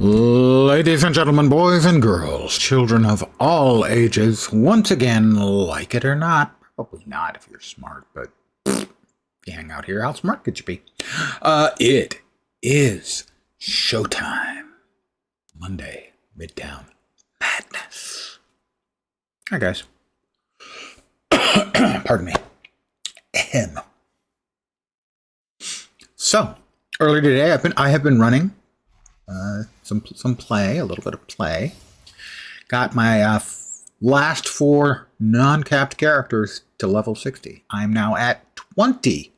Ladies and gentlemen, boys and girls, children of all ages, once again, like it or not, probably not if you're smart, but if you hang out here, how smart could you be? It is showtime. Monday, Midtown Madness. Hi, guys. Pardon me. Ahem. So, earlier today, I have been running some play, a little bit of play. Got my last 4 non-capped characters to level 60. I'm now at 20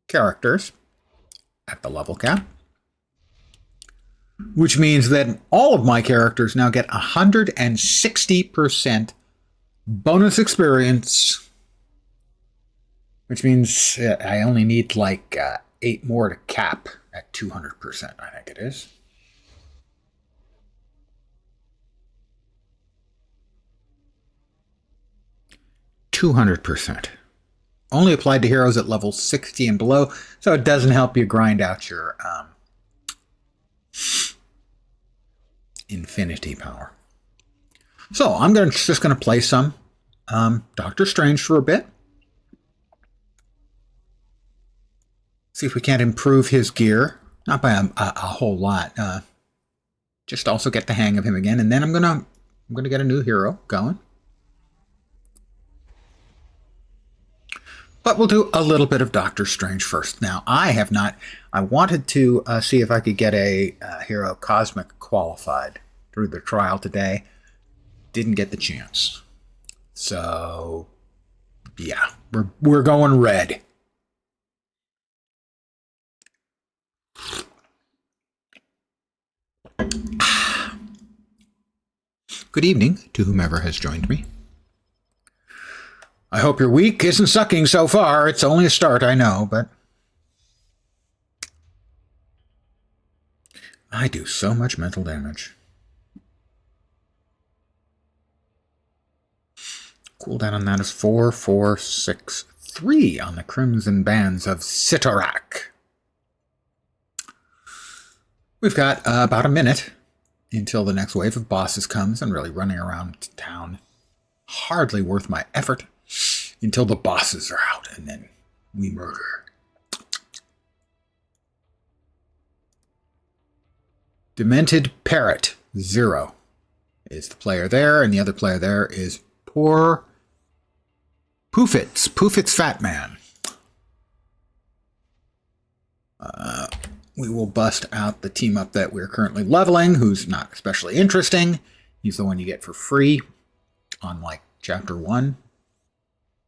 characters at the level cap, which means that all of my characters now get 160% bonus experience, which means I only need like 8 more to cap at 200%, I think it is. %. Only applied to heroes at level 60 and below, so it doesn't help you grind out your infinity power. So I'm just going to play some Doctor Strange for a bit. See if we can't improve his gear. Not by a whole lot. Just also get the hang of him again, and then I'm gonna get a new hero going. But we'll do a little bit of Doctor Strange first. Now, I wanted to see if I could get a hero Cosmic qualified through the trial today. Didn't get the chance. So, yeah, we're going red. Good evening to whomever has joined me. I hope your week isn't sucking so far. It's only a start, I know, but I do so much mental damage. Cooldown on that is 4, 4, 6, 3 on the Crimson Bands of Sitarak. We've got about a minute until the next wave of bosses comes, and really running around town hardly worth my effort until the bosses are out, and then we murder. Demented Parrot 0 is the player there, and the other player there is poor Poofit's Fat Man. We will bust out the team up that we're currently leveling, who's not especially interesting. He's the one you get for free on like chapter 1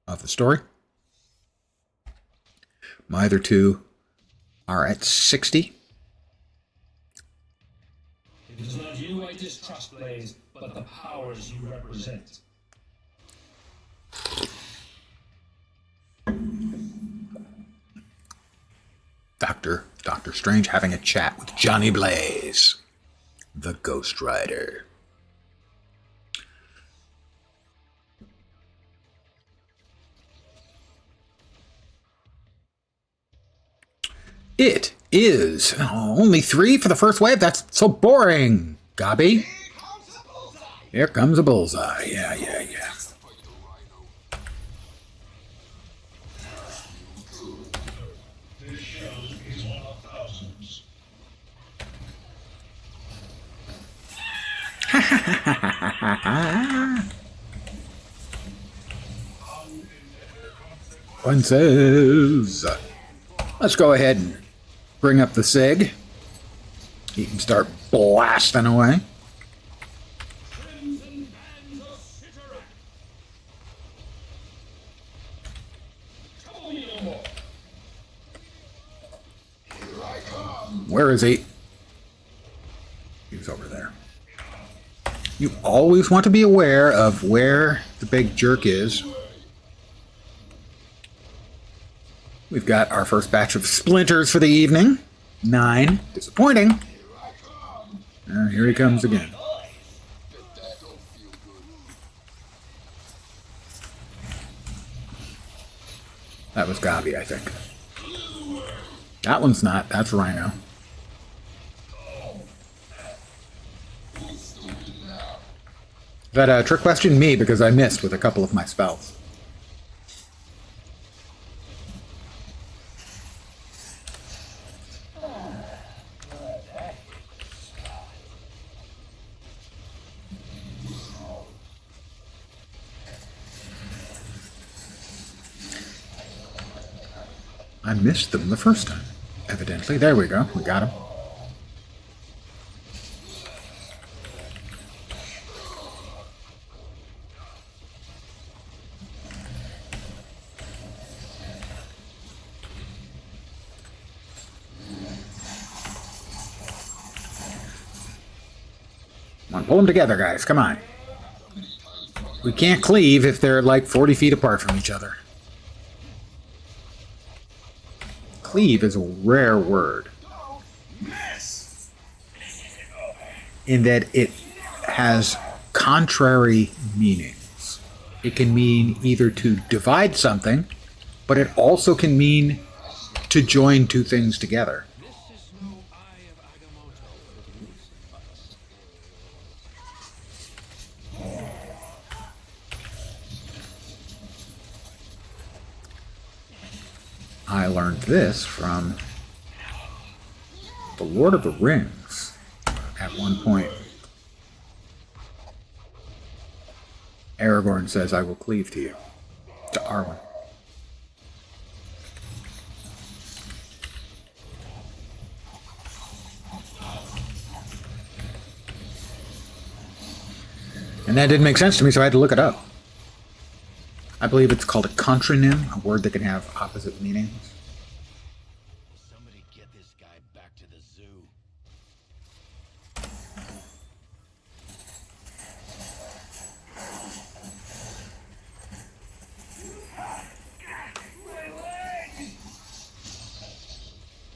of the story. My other 2 are at 60. It is not you I distrust, Blaze, but the powers you represent. Doctor Strange having a chat with Johnny Blaze, the Ghost Rider. It is only 3 for the first wave. That's so boring, Gobby. Here comes a bullseye. Yeah. Consequences. Let's go ahead and bring up the SIG. You can start blasting away. Where is he? He's over there. You always want to be aware of where the big jerk is. We've got our first batch of splinters for the evening. 9. Disappointing. Here he comes again. That was Gabi, I think. That one's not. That's Rhino. That trick question me because I missed with a couple of my spells. I missed them the first time, evidently. There we go. We got him. Come on, pull them together, guys. Come on. We can't cleave if they're like 40 feet apart from each other. Cleave is a rare word in that it has contrary meanings. It can mean either to divide something, but it also can mean to join two things together. I learned this from The Lord of the Rings at one point. Aragorn says, I will cleave to you, to Arwen. And that didn't make sense to me, so I had to look it up. I believe it's called a contronym, a word that can have opposite meanings. Somebody get this guy back to the zoo.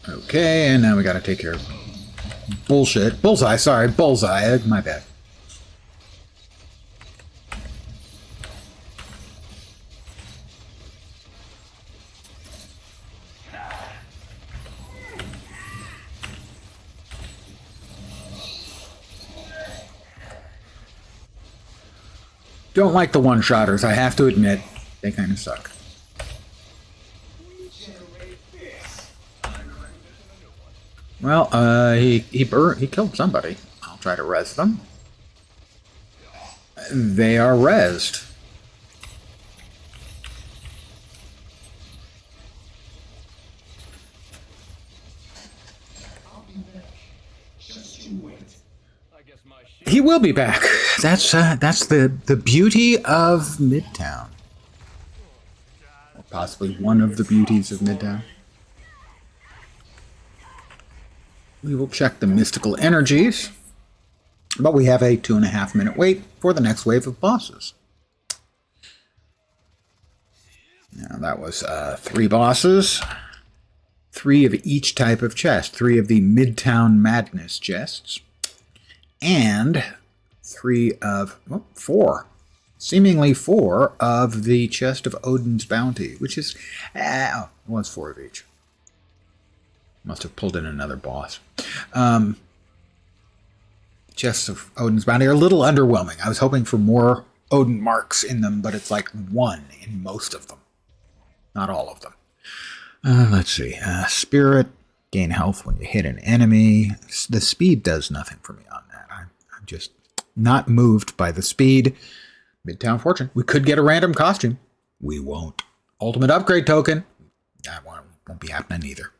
Okay, and now we gotta take care of bullshit. Bullseye, sorry, bullseye, my bad. Don't like the one-shotters, I have to admit. They kind of suck. Well, he killed somebody. I'll try to res them. They are resed. He will be back. That's the beauty of Midtown. Or possibly one of the beauties of Midtown. We will check the mystical energies, but we have a 2.5 minute wait for the next wave of bosses. Now that was 3 bosses, 3 of each type of chest, 3 of the Midtown Madness chests, and 4, seemingly 4 of the chest of Odin's bounty, which is, was 4 of each. Must have pulled in another boss. Chests of Odin's bounty are a little underwhelming. I was hoping for more Odin marks in them, but it's like 1 in most of them. Not all of them. Let's see. Spirit, gain health when you hit an enemy. The speed does nothing for me on that. I'm just not moved by the speed. Midtown Fortune. We could get a random costume. We won't. Ultimate upgrade token. That won't be happening either.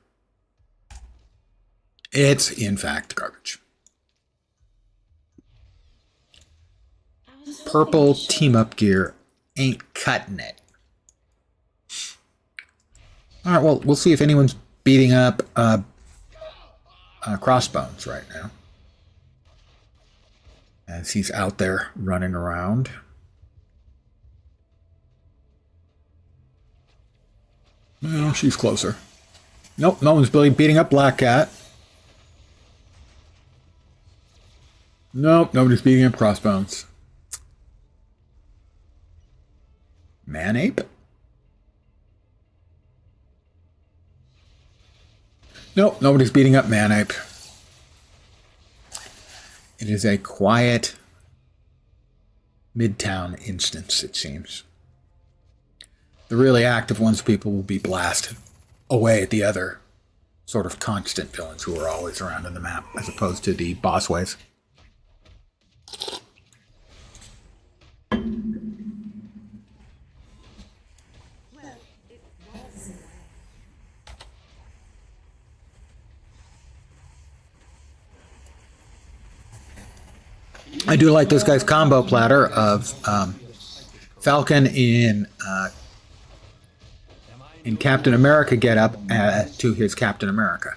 It's, in fact, garbage. Purple team-up gear ain't cutting it. All right, well, we'll see if anyone's beating up Crossbones right now. As he's out there running around. Well, she's closer. Nope, no one's beating up Black Cat. Nope, nobody's beating up Crossbones. Man-Ape? Nope, nobody's beating up Man-Ape. It is a quiet Midtown instance, it seems. The really active ones, people will be blasted away at the other sort of constant villains who are always around in the map, as opposed to the boss waves. I do like this guy's combo platter of Falcon in Captain America getup to his Captain America.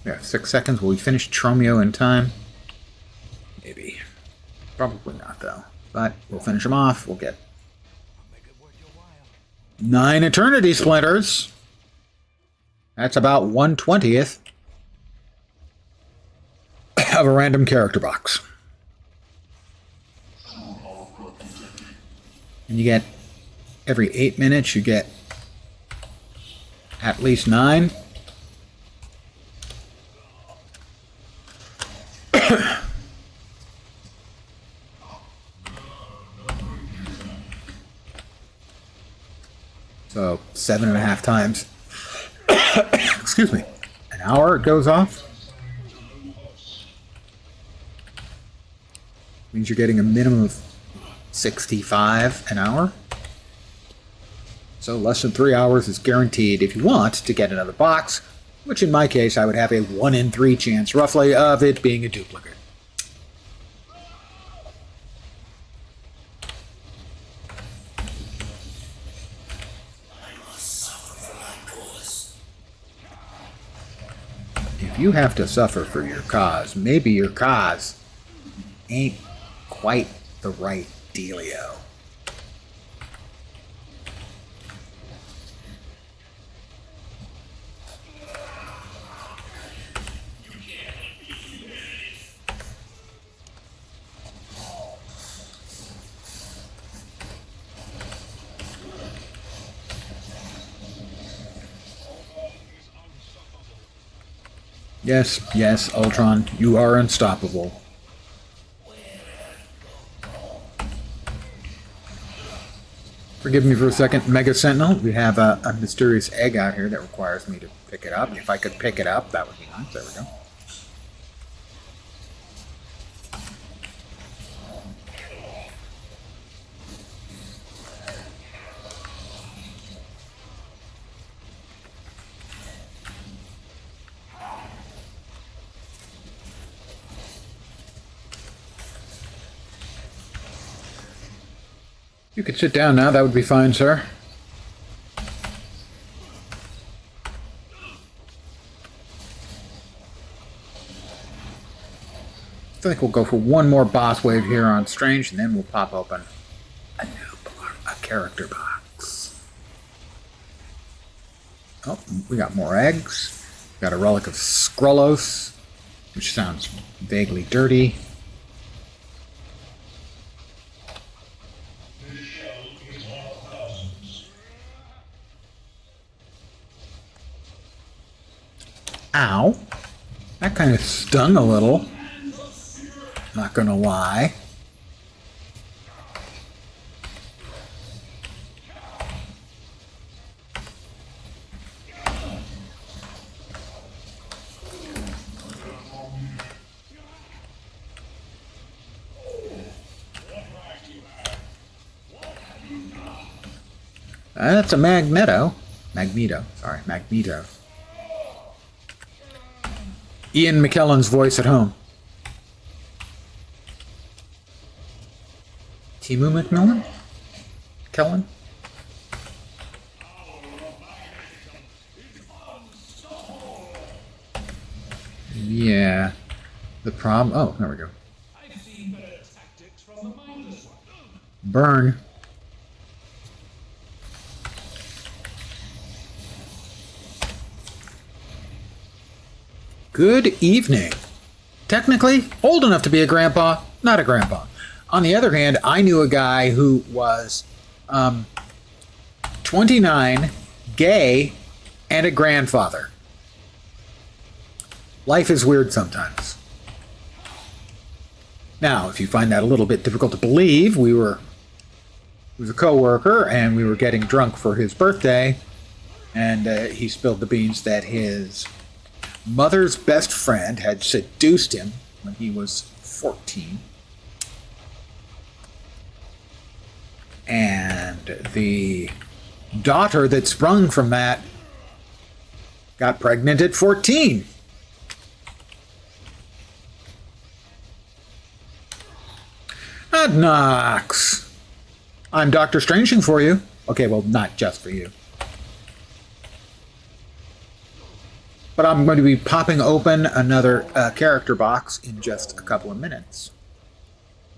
Yeah, 6 seconds. Will we finish Tromeo in time? Maybe. Probably not, though. But we'll finish him off. We'll get 9 Eternity Splinters. That's about 1/20th of a random character box. And you get, every 8 minutes, you get at least 9. So 7.5 times. Excuse me. An hour it goes off. Means you're getting a minimum of 65 an hour. So less than 3 hours is guaranteed if you want to get another box, which in my case I would have a 1 in 3 chance roughly of it being a duplicate. If you have to suffer for your cause, maybe your cause ain't quite the right dealio. Yes, yes, Ultron, you are unstoppable. Forgive me for a second, Mega Sentinel. We have a mysterious egg out here that requires me to pick it up. If I could pick it up, that would be nice. There we go. You could sit down now, that would be fine, sir. I think we'll go for one more boss wave here on Strange, and then we'll pop open a character box. Oh, we got more eggs. We got a relic of Skrullos, which sounds vaguely dirty. Ow. That kind of stung a little. Not gonna lie. That's a Magneto. Magneto. Ian McKellen's voice at home. Timu McMillan? Kellen? Yeah. The problem... Oh, there we go. Burn. Good evening. Technically, old enough to be a grandpa, not a grandpa. On the other hand, I knew a guy who was 29, gay, and a grandfather. Life is weird sometimes. Now, if you find that a little bit difficult to believe, he was a coworker, and we were getting drunk for his birthday, and he spilled the beans that his mother's best friend had seduced him when he was 14. And the daughter that sprung from that got pregnant at 14. That knocks. I'm Dr. Stranging for you. Okay, well, not just for you. But I'm going to be popping open another character box in just a couple of minutes.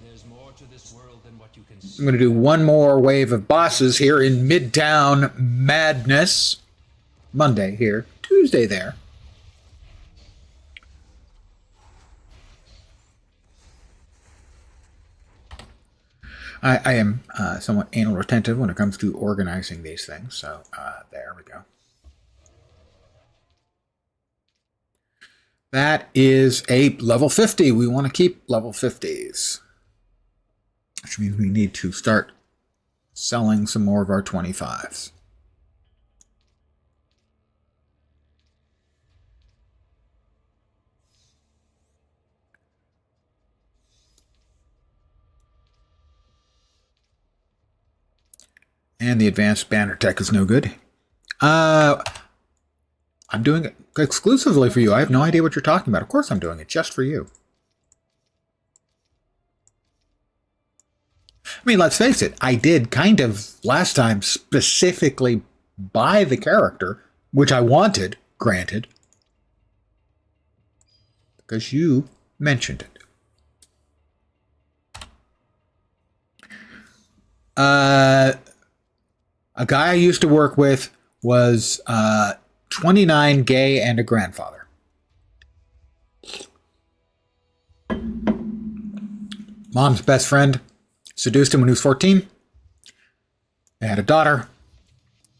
There's more to this world than what you can I'm going to do one more wave of bosses here in Midtown Madness. Monday here, Tuesday there. I am somewhat anal retentive when it comes to organizing these things, so there we go. That is a level 50. We want to keep level 50s. Which means we need to start selling some more of our 25s. And the advanced banner tech is no good. I'm doing it exclusively for you. I have no idea what you're talking about. Of course I'm doing it just for you. I mean, let's face it. I did kind of last time specifically buy the character, which I wanted, granted, because you mentioned it. A guy I used to work with was 29, gay, and a grandfather. Mom's best friend seduced him when he was 14. They had a daughter.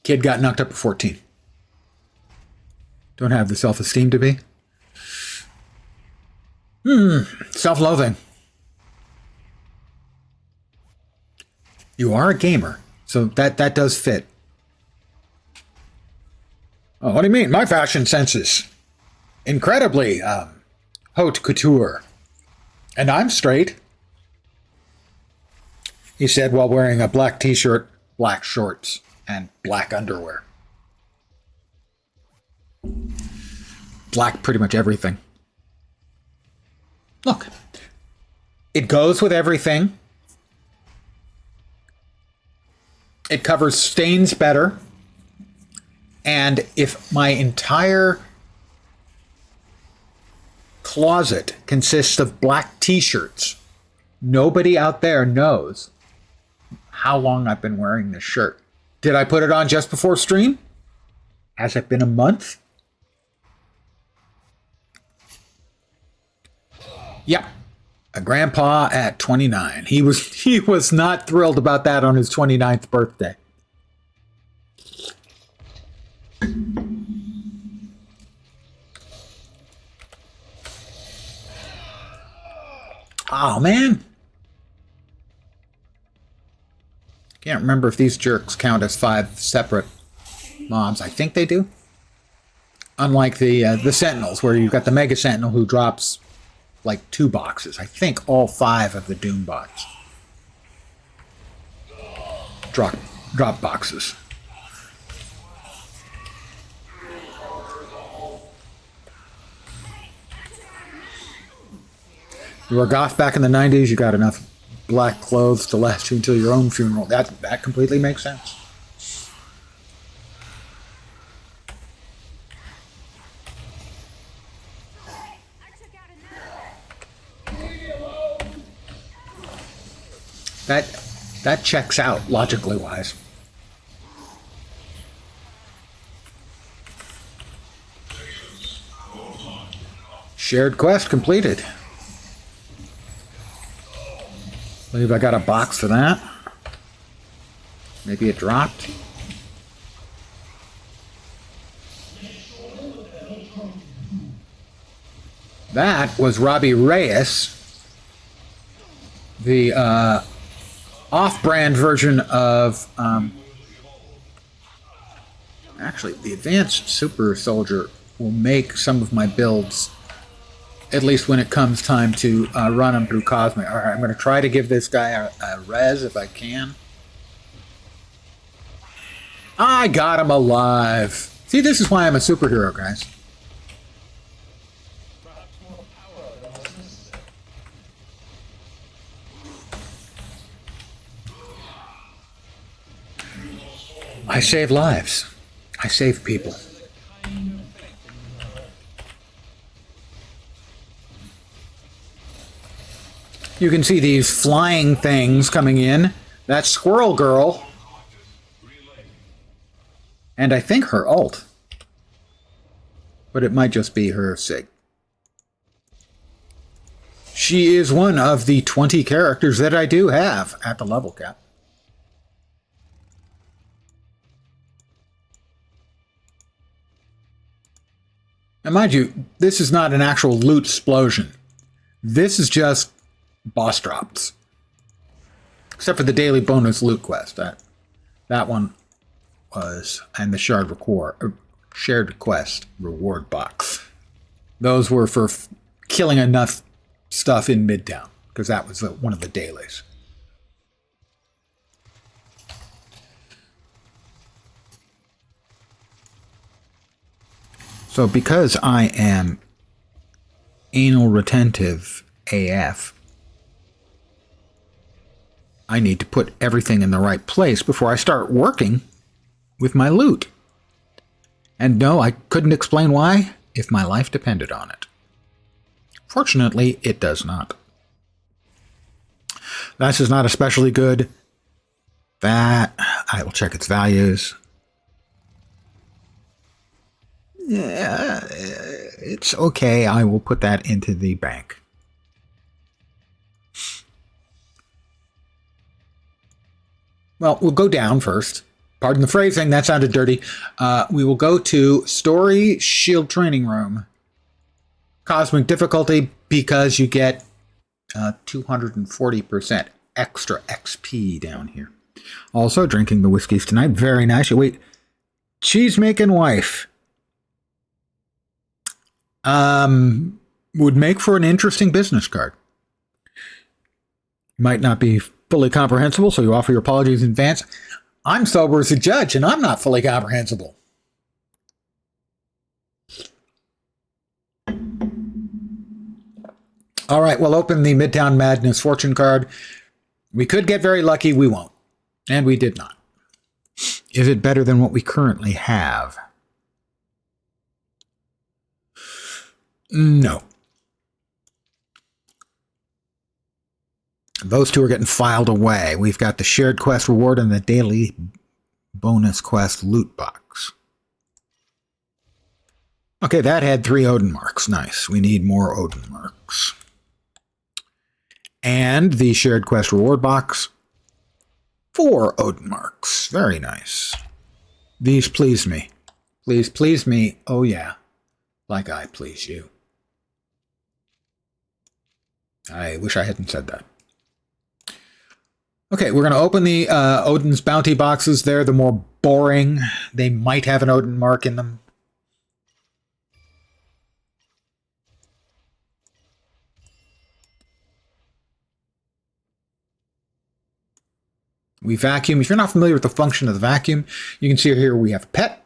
Kid got knocked up at 14. Don't have the self-esteem to be. Self-loathing. You are a gamer, so that does fit. Oh, what do you mean? My fashion sense is incredibly haute couture. And I'm straight. He said while wearing a black t-shirt, black shorts, and black underwear. Black pretty much everything. Look, it goes with everything. It covers stains better. And if my entire closet consists of black t-shirts, nobody out there knows how long I've been wearing this shirt. Did I put it on just before stream? Has it been a month? Yep. A grandpa at 29. He was not thrilled about that on his 29th birthday. Oh, man. Can't remember if these jerks count as 5 separate mobs. I think they do. Unlike the Sentinels, where you've got the Mega Sentinel who drops like 2 boxes. I think all 5 of the Doom bots drop boxes. You were a goth back in the 90s, you got enough black clothes to last you until your own funeral. That completely makes sense. That checks out, logically wise. Shared quest completed. I believe I got a box for that. Maybe it dropped. That was Robbie Reyes, the off-brand version of... actually, the Advanced Super Soldier will make some of my builds, at least when it comes time to run them through Cosmic. All right, I'm going to try to give this guy a res if I can. I got him alive. See, this is why I'm a superhero, guys. I save lives. I save people. You can see these flying things coming in. That's Squirrel Girl. And I think her ult. But it might just be her sig. She is one of the 20 characters that I do have at the level cap. And mind you, this is not an actual loot explosion. This is just boss drops. Except for the daily bonus loot quest. That one was, and the shared quest reward box. Those were for killing enough stuff in Midtown, because that was one of the dailies. So because I am anal retentive AF, I need to put everything in the right place before I start working with my loot. And no, I couldn't explain why if my life depended on it. Fortunately, it does not. This is not especially good. That, I will check its values. Yeah, it's okay. I will put that into the bank. Well, we'll go down first. Pardon the phrasing, that sounded dirty. We will go to Story Shield Training Room. Cosmic difficulty, because you get 240% extra XP down here. Also, drinking the whiskeys tonight. Very nice. Wait, cheese-making wife. Would make for an interesting business card. Might not be fully comprehensible, so you offer your apologies in advance. I'm sober as a judge, and I'm not fully comprehensible. All right, we'll open the Midtown Madness fortune card. We could get very lucky. We won't. And we did not. Is it better than what we currently have? No. Those two are getting filed away. We've got the shared quest reward and the daily bonus quest loot box. Okay, that had 3 Odin marks. Nice. We need more Odin marks. And the shared quest reward box. 4 Odin marks. Very nice. These please me. Please please me. Oh yeah. Like I please you. I wish I hadn't said that. Okay, we're going to open the Odin's bounty boxes. They're the more boring. They might have an Odin mark in them. We vacuum. If you're not familiar with the function of the vacuum, you can see here we have a pet.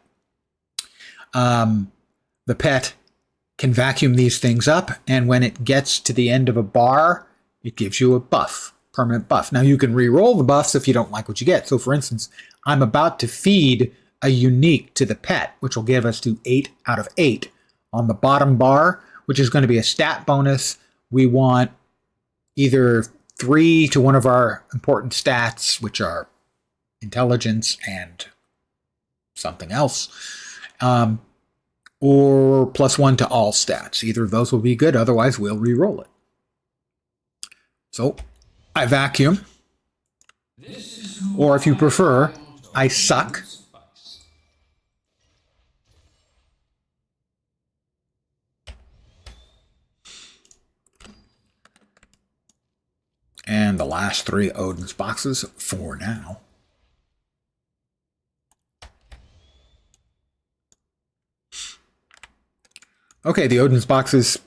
The pet can vacuum these things up, and when it gets to the end of a bar, it gives you a buff, permanent buff. Now, you can re-roll the buffs if you don't like what you get. So, for instance, I'm about to feed a unique to the pet, which will give us to 8 out of 8 on the bottom bar, which is going to be a stat bonus. We want either 3 to one of our important stats, which are intelligence and something else, or +1 to all stats. Either of those will be good, otherwise we'll re-roll it. So I vacuum, or if you prefer, I suck. last 3 Odin's boxes for now. Okay, the Odin's box is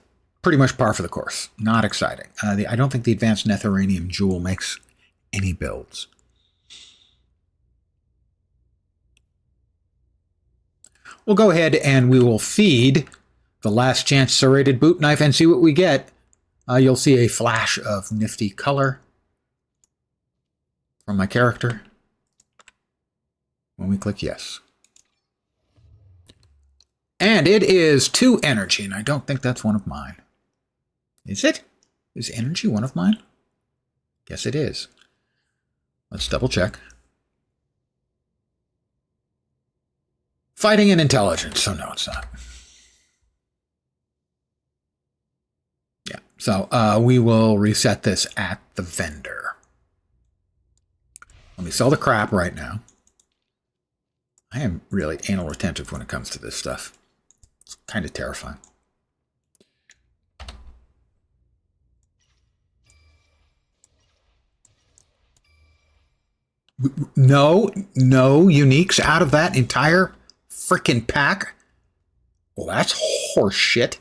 pretty much par for the course. Not exciting. I don't think the Advanced Netheranium Jewel makes any builds. We'll go ahead and we will feed the Last Chance Serrated Boot Knife and see what we get. You'll see a flash of nifty color from my character when we click yes. And it is 2 energy, and I don't think that's one of mine. Is it? Is energy one of mine? Yes, it is. Let's double check. Fighting and intelligence, so no, it's not. Yeah, so we will reset this at the vendor. Let me sell the crap right now. I am really anal retentive when it comes to this stuff. It's kind of terrifying. No uniques out of that entire freaking pack? Well, that's horse shit.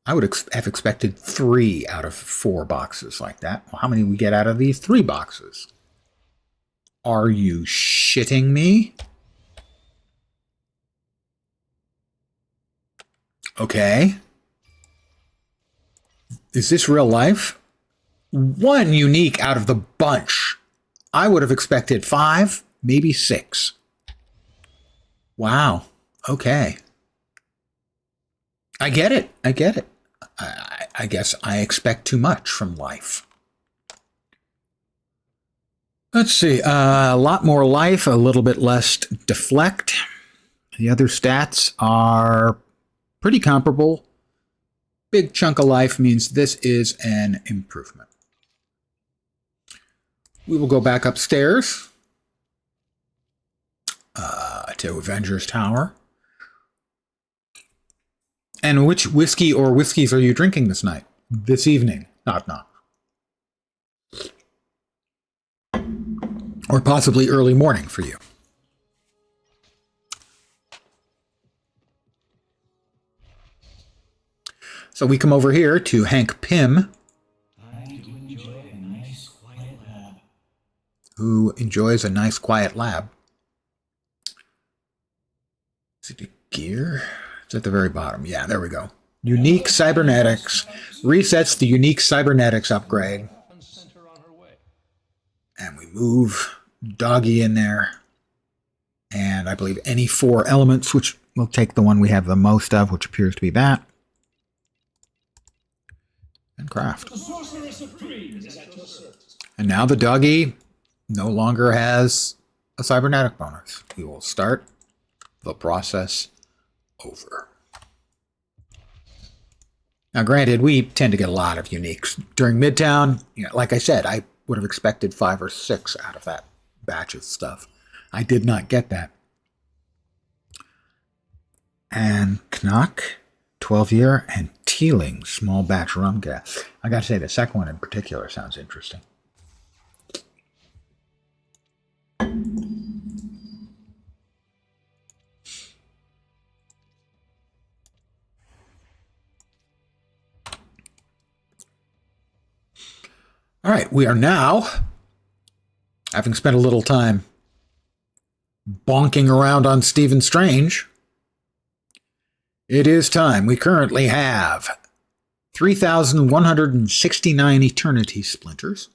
I would have expected 3 out of 4 boxes like that. Well, how many we get out of these 3 boxes? Are you shitting me? Okay. Is this real life? 1 unique out of the bunch. I would have expected 5, maybe 6. Wow. Okay. I get it. I get it. I guess I expect too much from life. Let's see. A lot more life, a little bit less deflect. The other stats are pretty comparable. Big chunk of life means this is an improvement. We will go back upstairs to Avengers Tower. And which whiskey or whiskeys are you drinking this evening? Knock, knock. Or possibly early morning for you. So we come over here to Hank Pym, who enjoys a nice quiet lab. Is it a gear? It's at the very bottom. Yeah, there we go. Unique Cybernetics. Resets the Unique Cybernetics upgrade. And we move Doggy in there. And I believe any 4 elements, which we'll take the one we have the most of, which appears to be that. And craft. And now the Doggy no longer has a cybernetic bonus. We will start the process over. Now, granted, we tend to get a lot of uniques. During Midtown, like I said, I would have expected 5 or 6 out of that batch of stuff. I did not get that. And Knock, 12-year, and Teeling, small batch rum gas. I gotta say, the second one in particular sounds interesting. All right, we are now, having spent a little time bonking around on Stephen Strange, it is time. We currently have 3,169 Eternity Splinters.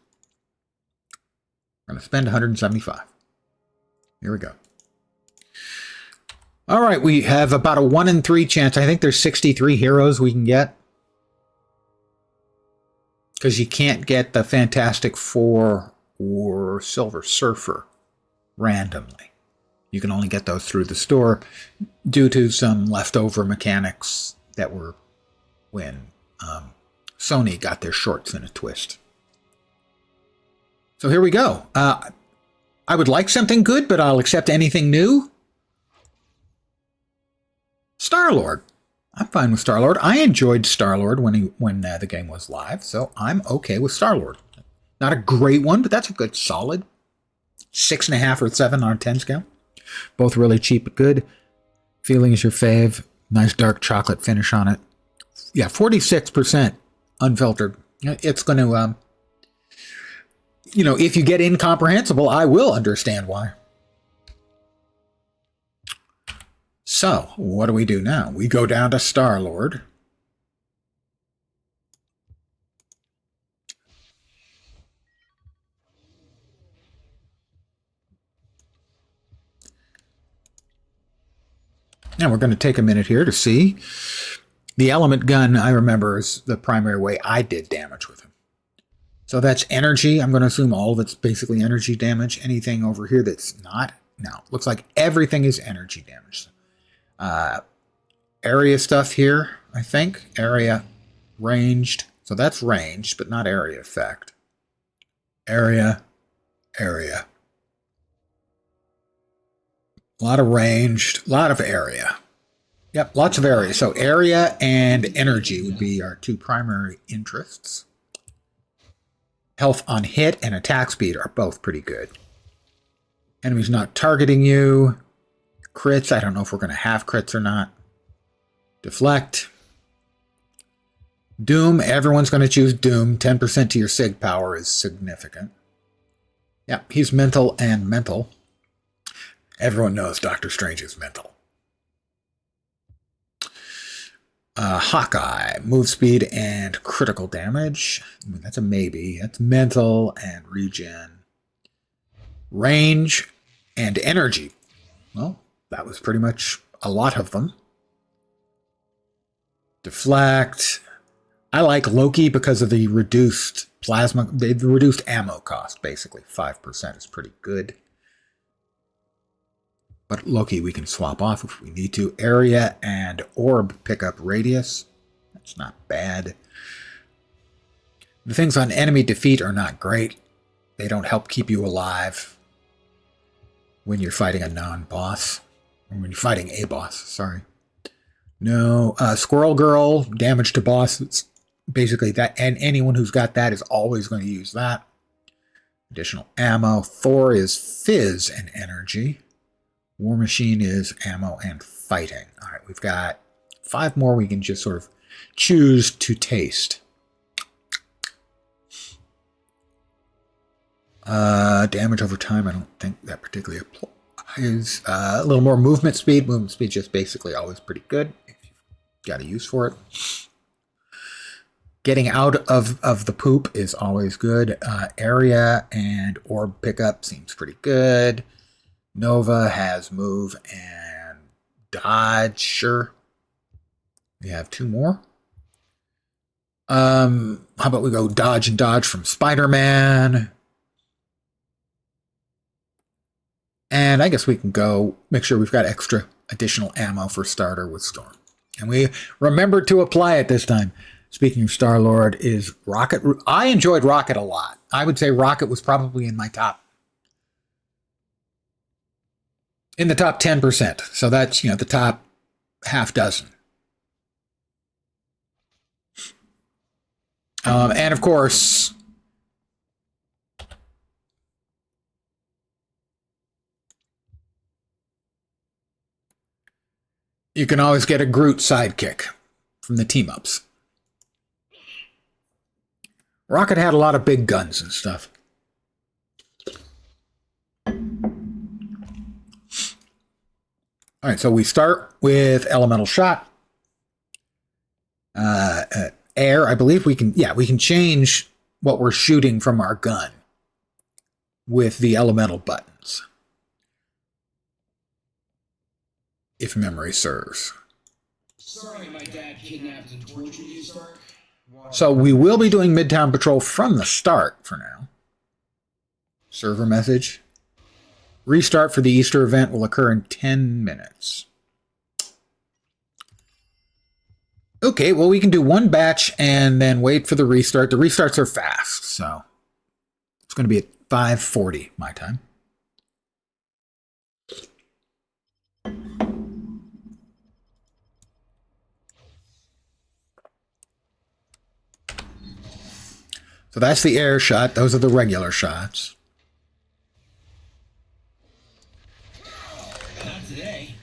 We're going to spend 175. Here we go. All right, we have about a 1 in 3 chance. I think there's 63 heroes we can get. Because you can't get the Fantastic Four or Silver Surfer randomly. You can only get those through the store due to some leftover mechanics that were when Sony got their shorts in a twist. So here we go. I would like something good, but I'll accept anything new. Star-Lord. I'm fine with Star-Lord. I enjoyed Star-Lord when the game was live, so I'm okay with Star-Lord. Not a great one, but that's a good solid 6.5 or 7 on a 10 scale. Both really cheap but good. Feeling is your fave. Nice dark chocolate finish on it. Yeah, 46% unfiltered. It's going to, if you get incomprehensible, I will understand why. So, what do we do now? We go down to Star-Lord. Now we're going to take a minute here to see. The element gun, I remember, is the primary way I did damage with him. So that's energy. I'm going to assume all of it's basically energy damage. Anything over here that's not? No. Looks like everything is energy damage. Area stuff here, I think. Area ranged. So that's ranged, but not area effect. Area. A lot of ranged, a lot of area. Yep, lots of area. So area and energy would be our two primary interests. Health on hit and attack speed are both pretty good. Enemies not targeting you. Crits, I don't know if we're going to have crits or not. Deflect. Doom, everyone's going to choose Doom. 10% to your sig power is significant. Yeah, he's mental and mental. Everyone knows Doctor Strange is mental. Hawkeye, move speed and critical damage. I mean, that's a maybe. That's mental and regen. Range and energy. Well, that was pretty much a lot of them. Deflect. I like Loki because of the reduced plasma, the reduced ammo cost, basically. 5% is pretty good. But Loki we can swap off if we need to. Area and orb pickup radius. That's not bad. The things on enemy defeat are not great. They don't help keep you alive when you're fighting a non-boss. Or when you're fighting a boss, sorry. No, Squirrel Girl, damage to boss. Basically that, and anyone who's got that is always going to use that. Additional ammo. Thor is fizz and energy. War Machine is ammo and fighting. All right, we've got 5 more we can just sort of choose to taste. Damage over time, I don't think that particularly applies. A little more movement speed. Movement speed just basically always pretty good if you've got a use for it. Getting out of the poop is always good. Area and orb pickup seems pretty good. Nova has move and dodge. Sure. We have 2 more. How about we go dodge and dodge from Spider-Man? And I guess we can go make sure we've got extra additional ammo for starter with Storm. And we remembered to apply it this time. Speaking of Star-Lord, is Rocket. I enjoyed Rocket a lot. I would say Rocket was probably in my top. In the top 10%. So that's, the top half dozen. And of course, you can always get a Groot sidekick from the team-ups. Rocket had a lot of big guns and stuff. All right, so we start with elemental shot. Air, I believe we can change what we're shooting from our gun with the elemental buttons, if memory serves. Sorry my dad kidnapped and tortured you, Stark. So we will be doing Midtown Patrol from the start for now. Server message. Restart for the Easter event will occur in 10 minutes. Okay, well, we can do one batch and then wait for the restart. The restarts are fast, so it's going to be at 5:40 my time. So that's the air shot. Those are the regular shots. Not today.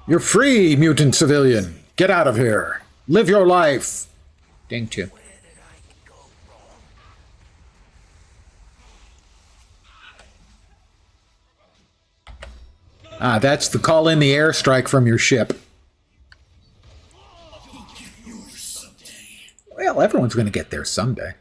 You're free, mutant civilian. Get out of here. Live your life. Ding too. Ah, that's the call in the airstrike from your ship. Well, everyone's going to get there someday.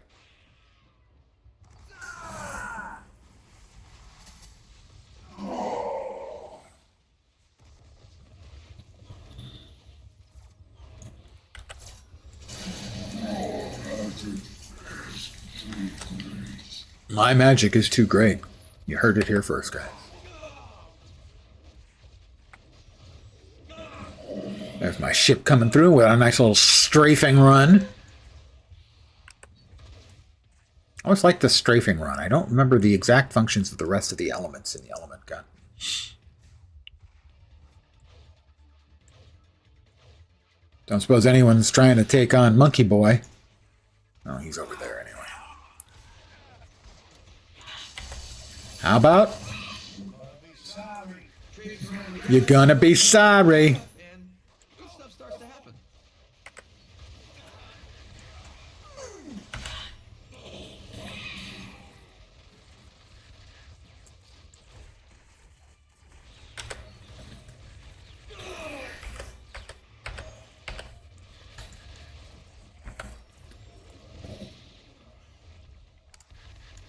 My magic is too great. You heard it here first, guys. There's my ship coming through with a nice little strafing run. I always like the strafing run. I don't remember the exact functions of the rest of the elements in the element gun. Don't suppose anyone's trying to take on Monkey Boy. Oh, he's over there anyway. How about? You're gonna be sorry. Good stuff starts to happen.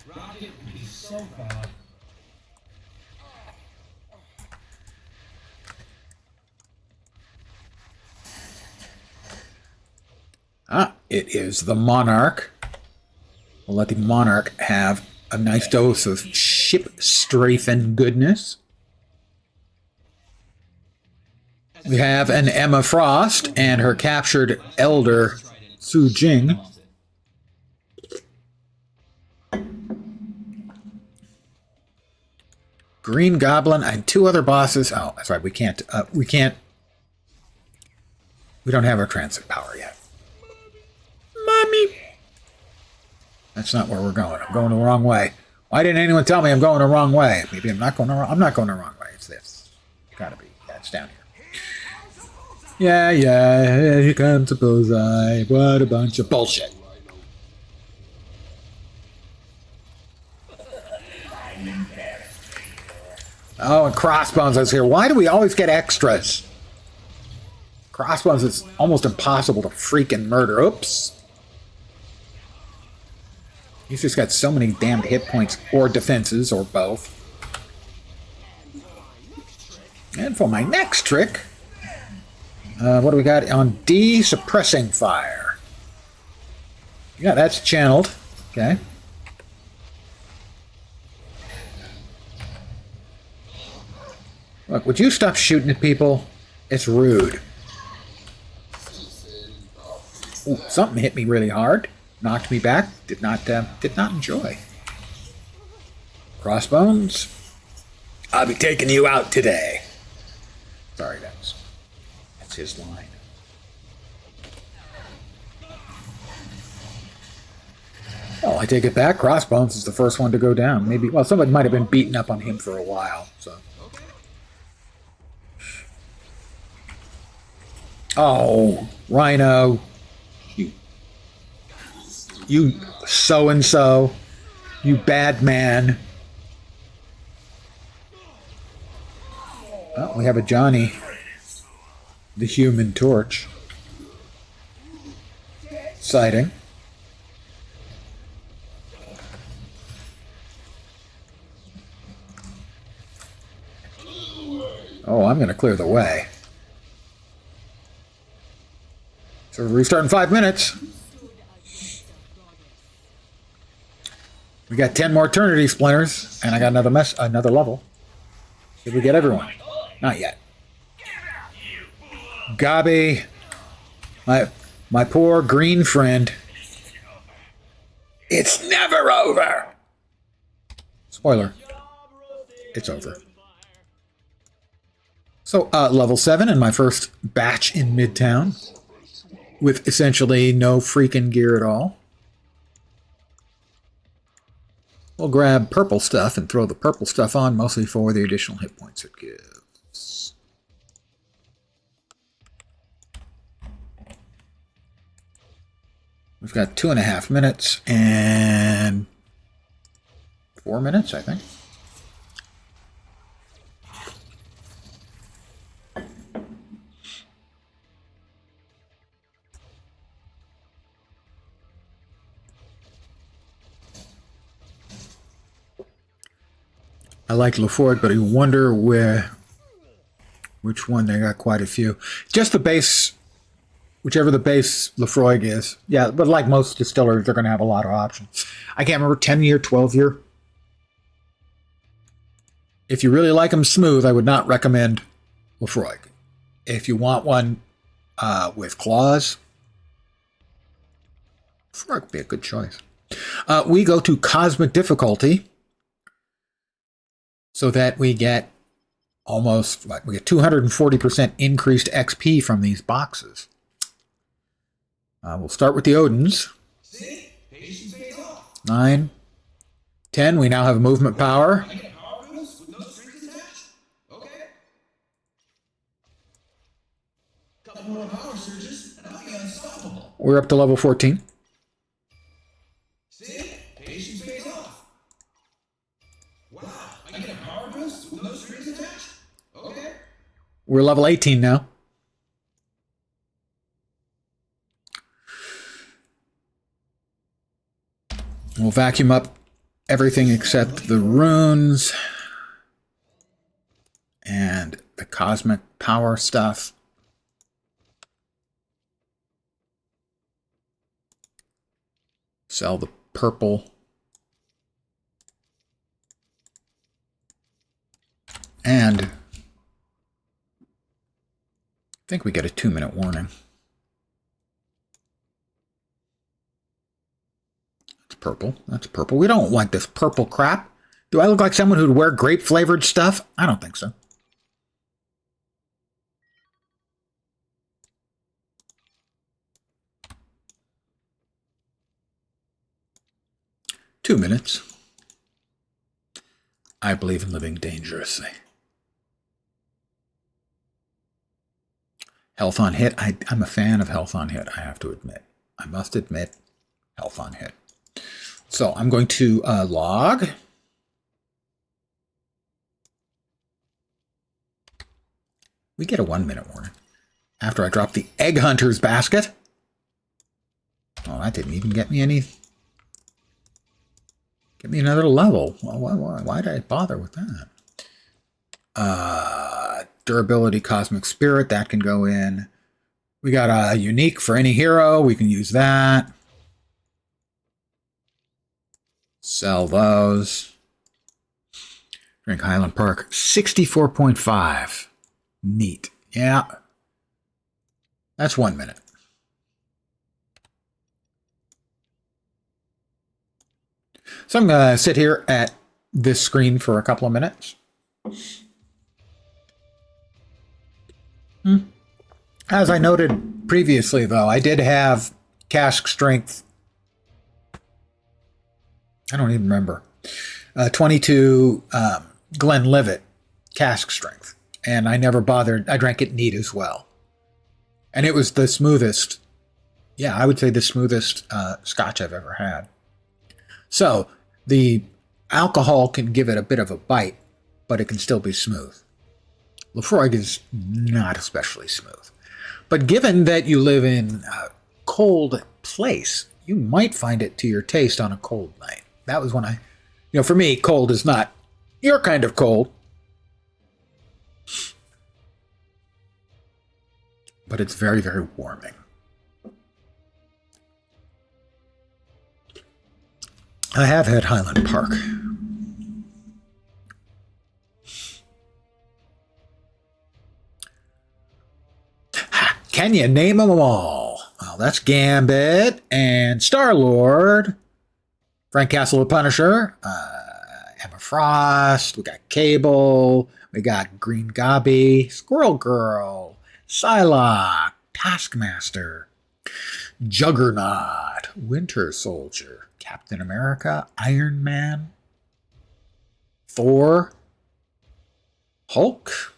Rocket would be so proud. Ah, it is the Monarch. We'll let the Monarch have a nice dose of ship strafing goodness. We have an Emma Frost and her captured elder, Su Jing. Green Goblin and two other bosses. Oh, that's right. We don't have our transit power yet. Mommy. That's not where we're going. I'm going the wrong way. Why didn't anyone tell me I'm going the wrong way? Maybe I'm not going the wrong way. It's this. It's gotta be. Yeah, it's down here. Yeah, here comes a bullseye. What a bunch of bullshit. Oh, and Crossbones is here. Why do we always get extras? Crossbones is almost impossible to freaking murder. Oops. He's just got so many damned hit points or defenses or both. And for my next trick, what do we got on D? Suppressing fire. Yeah, that's channeled. Okay. Look, would you stop shooting at people? It's rude. Ooh, something hit me really hard. Knocked me back. Did not enjoy. Crossbones. I'll be taking you out today. Sorry, that's his line. Well, I take it back. Crossbones is the first one to go down. Maybe, well, somebody might have been beating up on him for a while, so. Oh, Rhino. You so-and-so. You bad man. Oh, we have a Johnny. The Human Torch. Sighting. Oh, I'm going to clear the way. So restart in 5 minutes. We got 10 more Eternity Splinters, and I got another level. Did we get everyone? Not yet. Gabi, my poor green friend. It's never over. Spoiler. It's over. So, level 7 in my first batch in Midtown, with essentially no freaking gear at all. We'll grab purple stuff and throw the purple stuff on, mostly for the additional hit points it gives. We've got 2.5 minutes and 4 minutes, I think. I like LaForge, but I wonder which one. They got quite a few. Just the base, whichever the base Lafroig is. Yeah, but like most distillers, they're going to have a lot of options. I can't remember, 10 year, 12 year. If you really like them smooth, I would not recommend Lafroig. If you want one with claws, Lafroig would be a good choice. We go to Cosmic Difficulty, so that we get almost, we get 240% increased XP from these boxes. We'll start with the Odins. 9, 10, we now have movement power. We're up to level 14. We're level 18 now. We'll vacuum up everything except the runes and the cosmic power stuff. Sell the purple. And I think we get a 2-minute warning. That's purple. That's purple. We don't want this purple crap. Do I look like someone who'd wear grape-flavored stuff? I don't think so. Two minutes. I believe in living dangerously. Health on hit. I'm a fan of health on hit, I have to admit. I must admit, health on hit. So I'm going to log. We get a 1-minute warning. After I drop the Egg Hunter's basket. Oh, that didn't even get me any... Get me another level. Why did I bother with that? Durability, Cosmic Spirit, that can go in. We got a unique for any hero. We can use that. Sell those. Drink Highland Park. 64.5. Neat. Yeah. That's 1 minute. So I'm going to sit here at this screen for a couple of minutes. As I noted previously, though, I did have cask strength. I don't even remember. 22 Glenlivet cask strength. And I never bothered. I drank it neat as well. And it was the smoothest. Yeah, I would say the smoothest scotch I've ever had. So the alcohol can give it a bit of a bite, but it can still be smooth. Lafroig is not especially smooth. But given that you live in a cold place, you might find it to your taste on a cold night. That was when for me, cold is not your kind of cold. But it's very, very warming. I have had Highland Park. Can you name them all? Well, that's Gambit and Star-Lord, Frank Castle the Punisher, Emma Frost. We got Cable. We got Green Gobby, Squirrel Girl, Psylocke, Taskmaster, Juggernaut, Winter Soldier, Captain America, Iron Man, Thor, Hulk,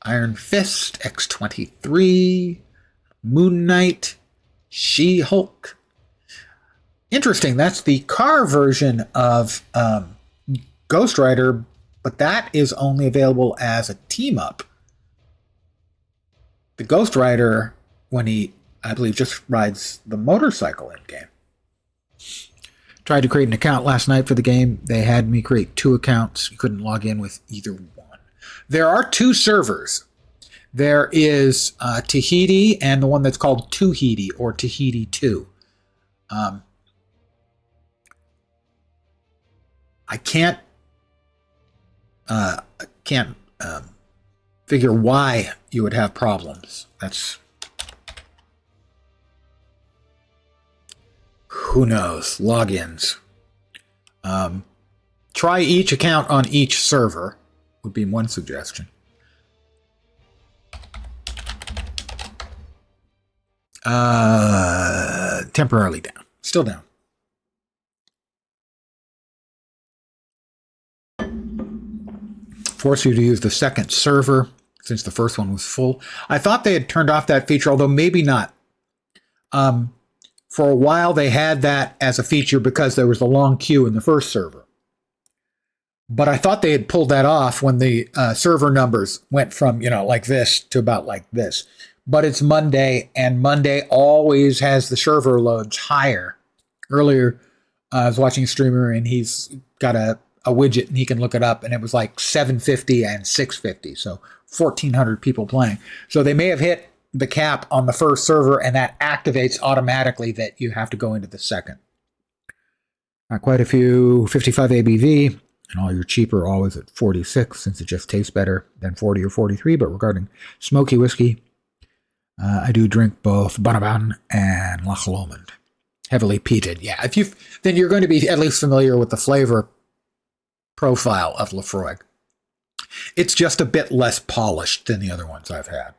Iron Fist, X-23, Moon Knight, She-Hulk. Interesting, that's the car version of Ghost Rider, but that is only available as a team-up. The Ghost Rider, when he, I believe, just rides the motorcycle in-game. Tried to create an account last night for the game. They had me create 2 accounts. You couldn't log in with either one. There are 2 servers. There is Tahiti and the one that's called Tuhiti or Tahiti 2. I can't figure why you would have problems. That's, who knows? Logins. Try each account on each server would be one suggestion. Temporarily down. Still down. Force you to use the second server since the first one was full. I thought they had turned off that feature, although maybe not. For a while, they had that as a feature because there was a long queue in the first server. But I thought they had pulled that off when the server numbers went from, like this to about like this. But it's Monday, and Monday always has the server loads higher. Earlier, I was watching a streamer, and he's got a widget, and he can look it up, and it was like 750 and 650, so 1,400 people playing. So they may have hit the cap on the first server, and that activates automatically that you have to go into the second. Quite a few 55 ABV, and all your cheaper always at 46, since it just tastes better than 40 or 43. But regarding smoky whiskey, I do drink both Bonavent and Loch Lomond, heavily peated. Yeah, then you're going to be at least familiar with the flavor profile of Lefroy. It's just a bit less polished than the other ones I've had.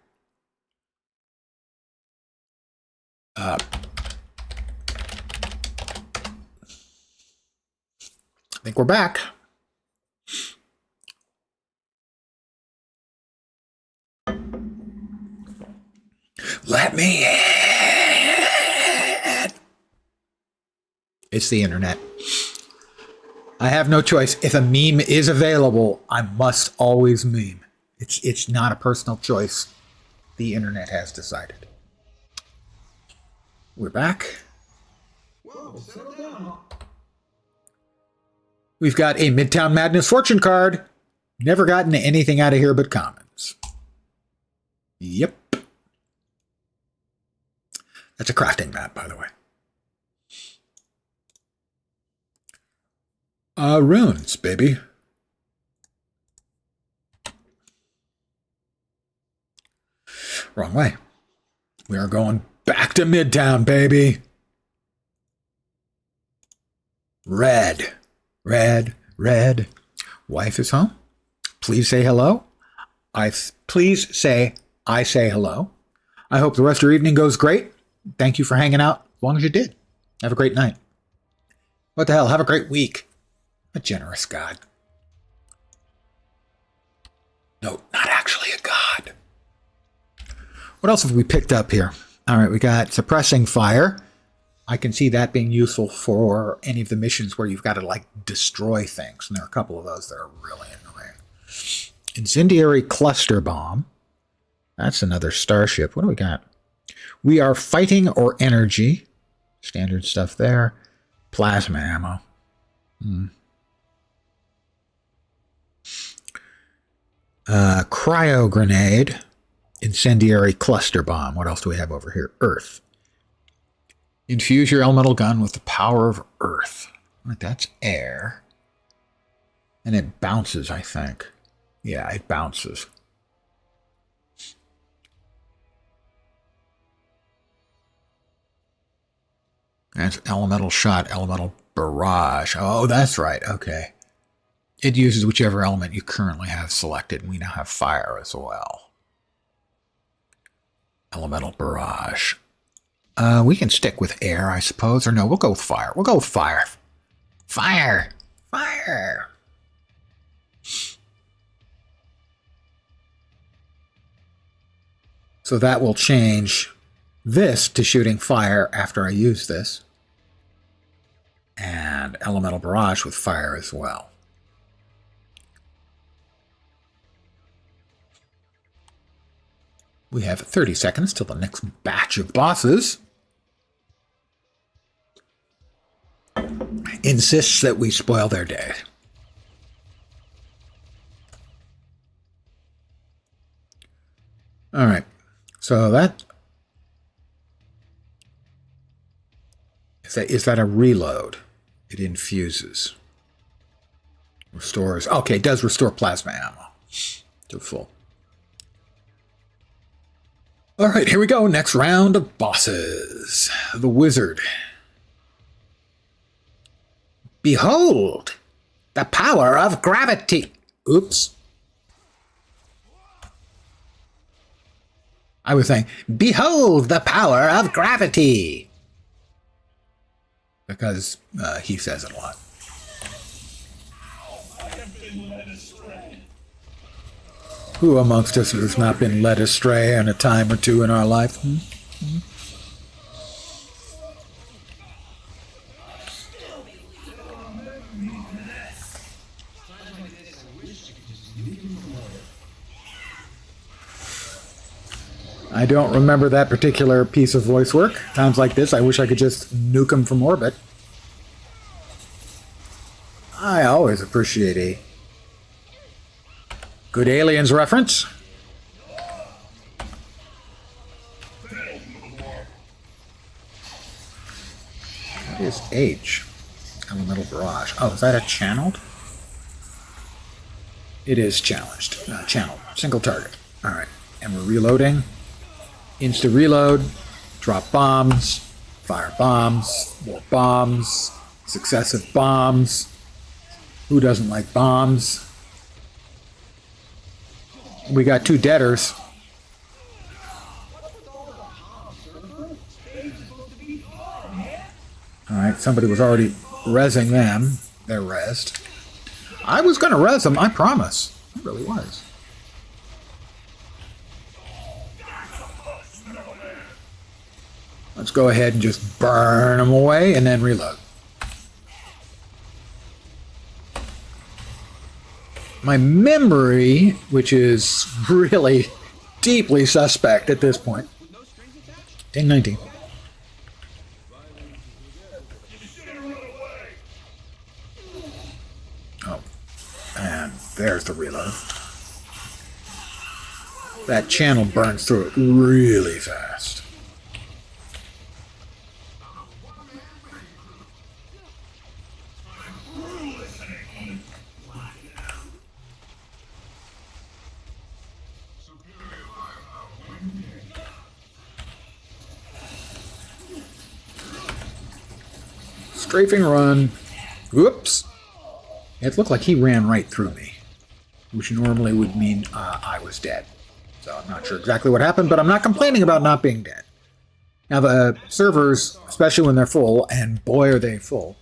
I think we're back. Let me in. It's the internet. I have no choice. If a meme is available, I must always meme. It's not a personal choice. The internet has decided. We're back. Whoa, settle down. We've got a Midtown Madness fortune card. Never gotten anything out of here but commons. Yep. That's a crafting map, by the way. Runes, baby. Wrong way. We are going back to Midtown, baby. Red. Red. Red. Wife is home. Please say hello. Please say I say hello. I hope the rest of your evening goes great. Thank you for hanging out as long as you did. Have a great night. What the hell? Have a great week. A generous God. No, not actually a God. What else have we picked up here? All right, we got suppressing fire. I can see that being useful for any of the missions where you've got to destroy things. And there are a couple of those that are really annoying. Incendiary cluster bomb. That's another starship. What do we got? We are fighting or energy. Standard stuff there. Plasma ammo. Cryo grenade. Incendiary cluster bomb. What else do we have over here? Earth. Infuse your elemental gun with the power of earth. That's air. And it bounces, I think. Yeah, it bounces. That's elemental shot, elemental barrage. Oh, that's right. Okay. It uses whichever element you currently have selected. We now have fire as well. Elemental barrage. We can stick with air, I suppose. Or no, we'll go with fire. We'll go with fire. Fire! Fire! So that will change this to shooting fire after I use this. And elemental barrage with fire as well. We have 30 seconds till the next batch of bosses. Insists that we spoil their day. All right. So that is that a reload? It infuses. Restores. Okay, it does restore plasma ammo to full. All right, here we go. Next round of bosses. The wizard. Behold, the power of gravity. Oops. I was saying, behold the power of gravity. Because he says it a lot. Who amongst us has not been led astray in a time or two in our life? I don't remember that particular piece of voice work. Times like this, I wish I could just nuke him from orbit. I always appreciate a good Aliens reference. What is H? Elemental barrage. Oh, is that a channeled? It is challenged. Channeled. Single target. All right. And we're reloading. Insta reload. Drop bombs. Fire bombs. More bombs. Successive bombs. Who doesn't like bombs? We got two deaders. Alright, somebody was already rezzing them. They're rezzed. I was going to res them, I promise. I really was. Let's go ahead and just burn them away and then reload. My memory, which is really deeply suspect at this point. 10-19. Oh, and there's the reload. That channel burns through it really fast. Strafing run. Whoops. It looked like he ran right through me, which normally would mean I was dead. So I'm not sure exactly what happened, but I'm not complaining about not being dead. Now the servers, especially when they're full, and boy are they full,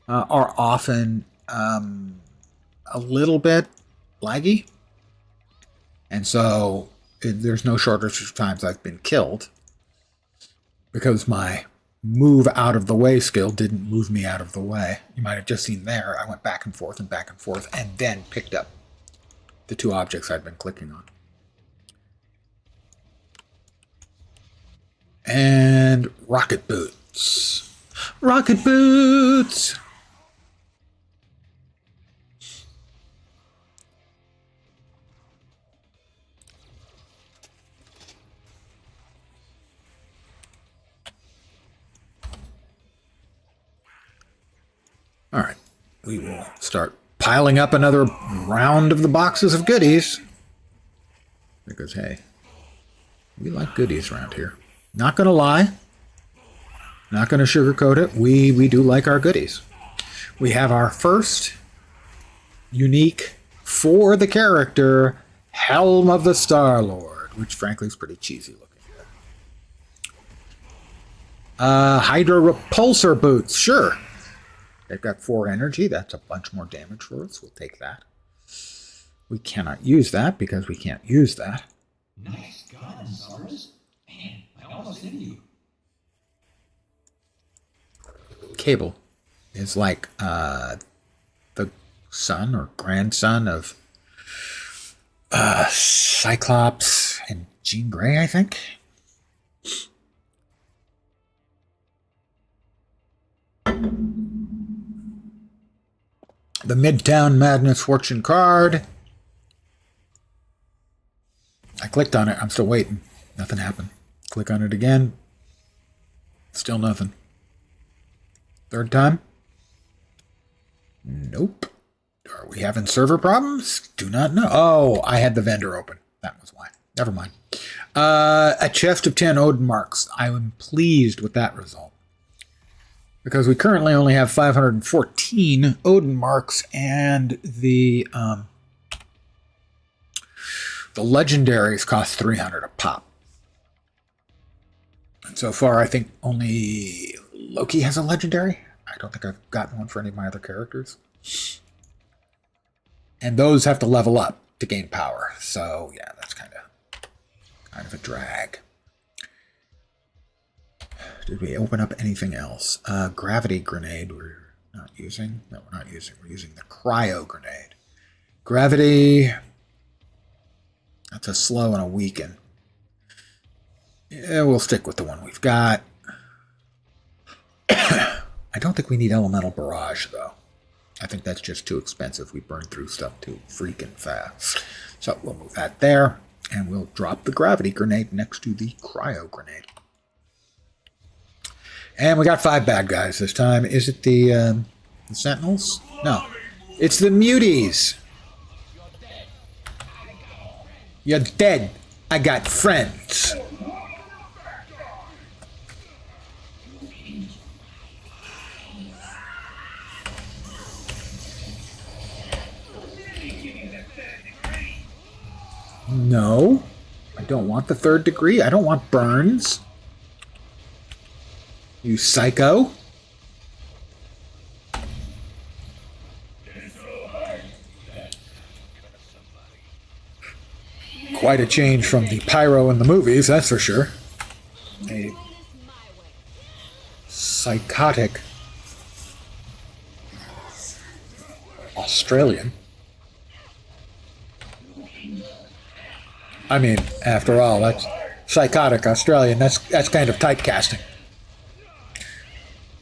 are often a little bit laggy. And so there's no shortage of times I've been killed because my move out of the way skill didn't move me out of the way. You might have just seen there, I went back and forth, and then picked up the two objects I'd been clicking on. And rocket boots. Rocket boots! All right, we will start piling up another round of the boxes of goodies. Because, hey, we like goodies around here. Not going to lie. Not going to sugarcoat it. We do like our goodies. We have our first unique for the character Helm of the Star-Lord, which frankly is pretty cheesy looking. Hydra Repulsor Boots, sure. They've got 4 energy. That's a bunch more damage for us. We'll take that. We cannot use that because we can't use that. Nice gun, Zars. Man, I almost hit you. Cable is like the son or grandson of Cyclops and Jean Grey, I think. The Midtown Madness Fortune card. I clicked on it. I'm still waiting. Nothing happened. Click on it again. Still nothing. Third time? Nope. Are we having server problems? Do not know. Oh, I had the vendor open. That was why. Never mind. A chest of 10 Odin marks. I am pleased with that result. Because we currently only have 514 Odin marks, and the legendaries cost 300 a pop. And so far, I think only Loki has a legendary. I don't think I've gotten one for any of my other characters. And those have to level up to gain power. So yeah, that's kind of a drag. Did we open up anything else? Gravity grenade we're not using. No, we're not using. We're using the cryo grenade. Gravity. That's a slow and a weaken. Yeah, we'll stick with the one we've got. I don't think we need elemental barrage, though. I think that's just too expensive. We burn through stuff too freaking fast. So we'll move that there, and we'll drop the gravity grenade next to the cryo grenade. And we got 5 bad guys this time. Is it the Sentinels? No. It's the Muties. You're dead. I got friends. No. I don't want the 3rd degree. I don't want burns. You psycho. Quite a change from the pyro in the movies, that's for sure. A psychotic Australian. I mean, after all, that's psychotic Australian. That's kind of typecasting.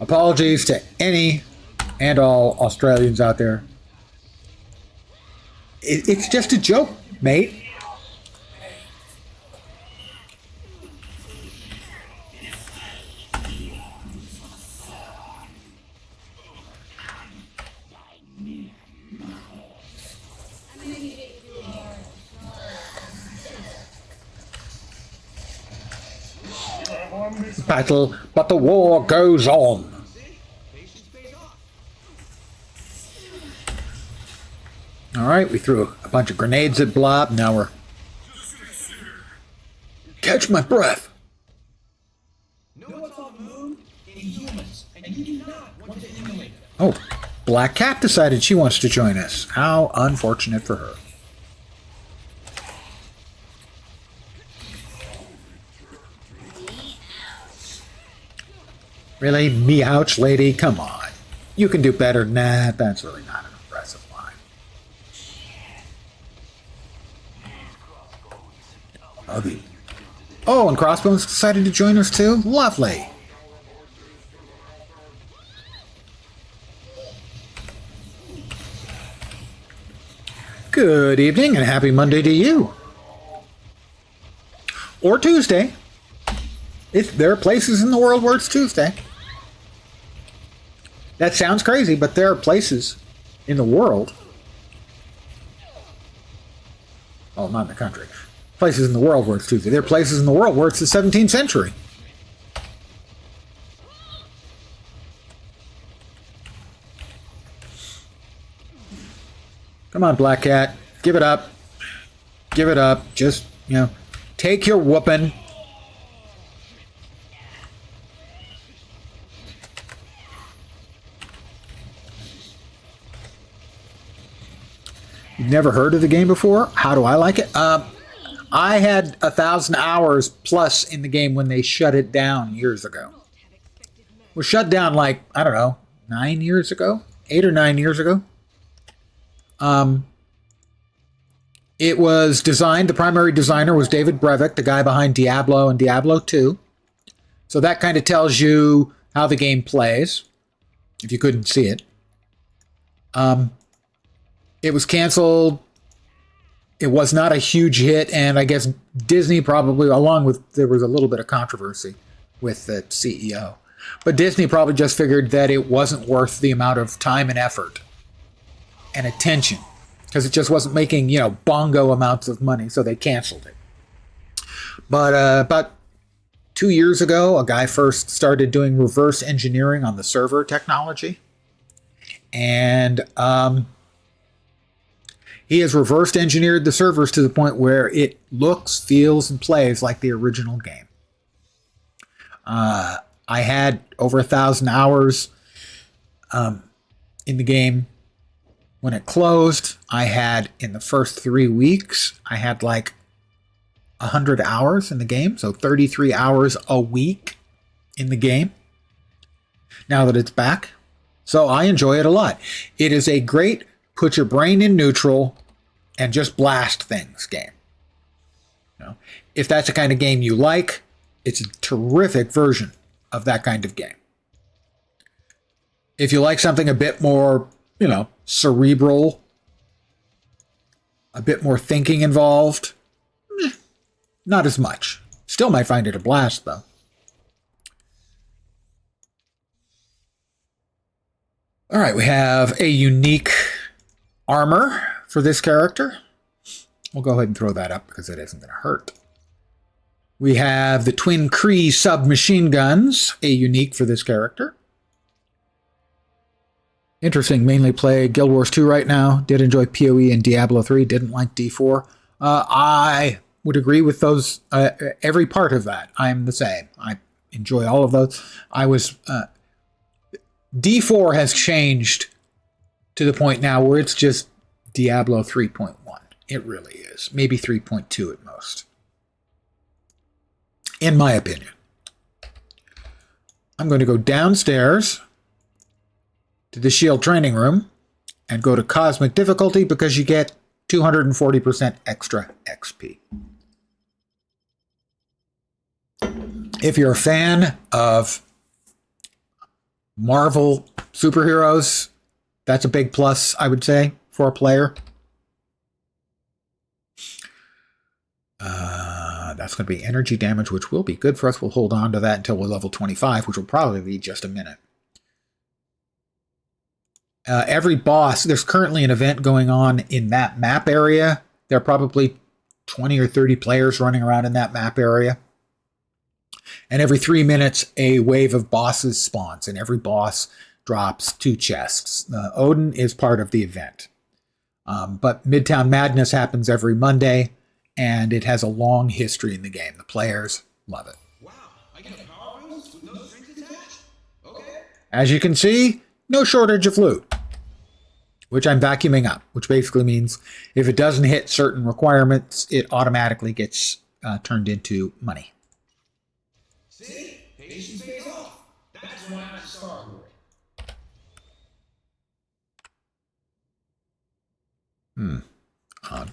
Apologies to any and all Australians out there. It's just a joke, mate. Battle, but the war goes on. All right, we threw a bunch of grenades at Blob. Now we're... Catch my breath. Oh, Black Cat decided she wants to join us. How unfortunate for her. Really? Meouch, lady? Come on. You can do better than that. That's really not an impressive line. Oh, and Crossbones decided to join us too? Lovely. Good evening and happy Monday to you. Or Tuesday. If there are places in the world where it's Tuesday. That sounds crazy, but there are places in the world. Well, not in the country. Places in the world where it's Tuesday. There are places in the world where it's the 17th century. Come on, Black Cat. Give it up. Give it up. Just, take your whooping. You've never heard of the game before? How do I like it? I had 1,000 hours plus in the game when they shut it down years ago. It was shut down like, I don't know, 9 years ago? 8 or 9 years ago? It was designed, the primary designer was David Brevik, the guy behind Diablo and Diablo 2. So that kind of tells you how the game plays, if you couldn't see it. It was canceled. It was not a huge hit, and I guess Disney probably, there was a little bit of controversy with the CEO. But Disney probably just figured that it wasn't worth the amount of time and effort and attention, because it just wasn't making, bongo amounts of money, so they canceled it. But about 2 years ago, a guy first started doing reverse engineering on the server technology. And he has reverse engineered the servers to the point where it looks, feels, and plays like the original game. I had over 1,000 hours in the game when it closed. I had, in the first 3 weeks, I had like 100 hours in the game, so 33 hours a week in the game now that it's back. So I enjoy it a lot. It is a great put your brain in neutral and just blast things game. If that's the kind of game you like, it's a terrific version of that kind of game. If you like something a bit more, cerebral, a bit more thinking involved, not as much. Still might find it a blast, though. All right, we have a unique armor for this character. We'll go ahead and throw that up because it isn't going to hurt. We have the Twin Kree submachine guns, a unique for this character. Interesting, mainly play Guild Wars 2 right now. Did enjoy PoE and Diablo 3, didn't like D4. I would agree with those, every part of that. I'm the same. I enjoy all of those. D4 has changed to the point now where it's just Diablo 3.1. It really is. Maybe 3.2 at most. In my opinion. I'm going to go downstairs to the Shield training room and go to Cosmic Difficulty because you get 240% extra XP. If you're a fan of Marvel superheroes, that's a big plus, I would say, for a player. That's going to be energy damage, which will be good for us. We'll hold on to that until we're level 25, which will probably be just a minute. Every boss, there's currently an event going on in that map area. There are probably 20 or 30 players running around in that map area. And every 3 minutes, a wave of bosses spawns, and every boss drops 2 chests. Odin is part of the event. But Midtown Madness happens every Monday, and it has a long history in the game. The players love it. Wow, I get a power boost with no strings attached? Okay. As you can see, no shortage of loot, which I'm vacuuming up, which basically means if it doesn't hit certain requirements, it automatically gets turned into money. See? Patience pays off. That's why I started. On.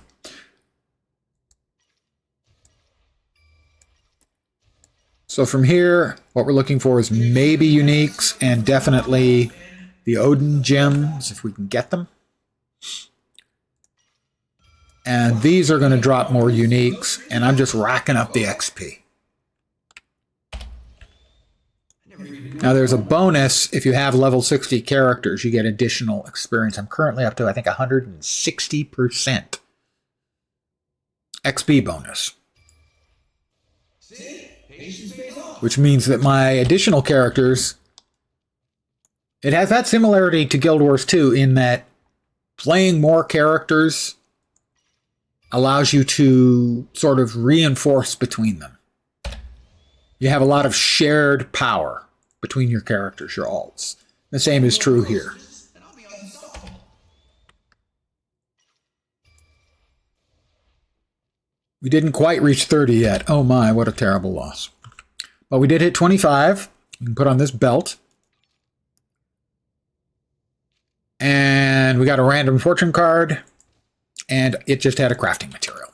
So from here, what we're looking for is maybe uniques and definitely the Odin gems, if we can get them. And these are going to drop more uniques, and I'm just racking up the XP. Now there's a bonus if you have level 60 characters, you get additional experience. I'm currently up to, I think, 160% XP bonus. Which means that my additional characters, it has that similarity to Guild Wars 2 in that playing more characters allows you to sort of reinforce between them. You have a lot of shared power between your characters, your alts. The same is true here. And I'll be unstoppable. We didn't quite reach 30 yet. Oh my, what a terrible loss. But we did hit 25. We can put on this belt. And we got a random fortune card. And it just had a crafting material.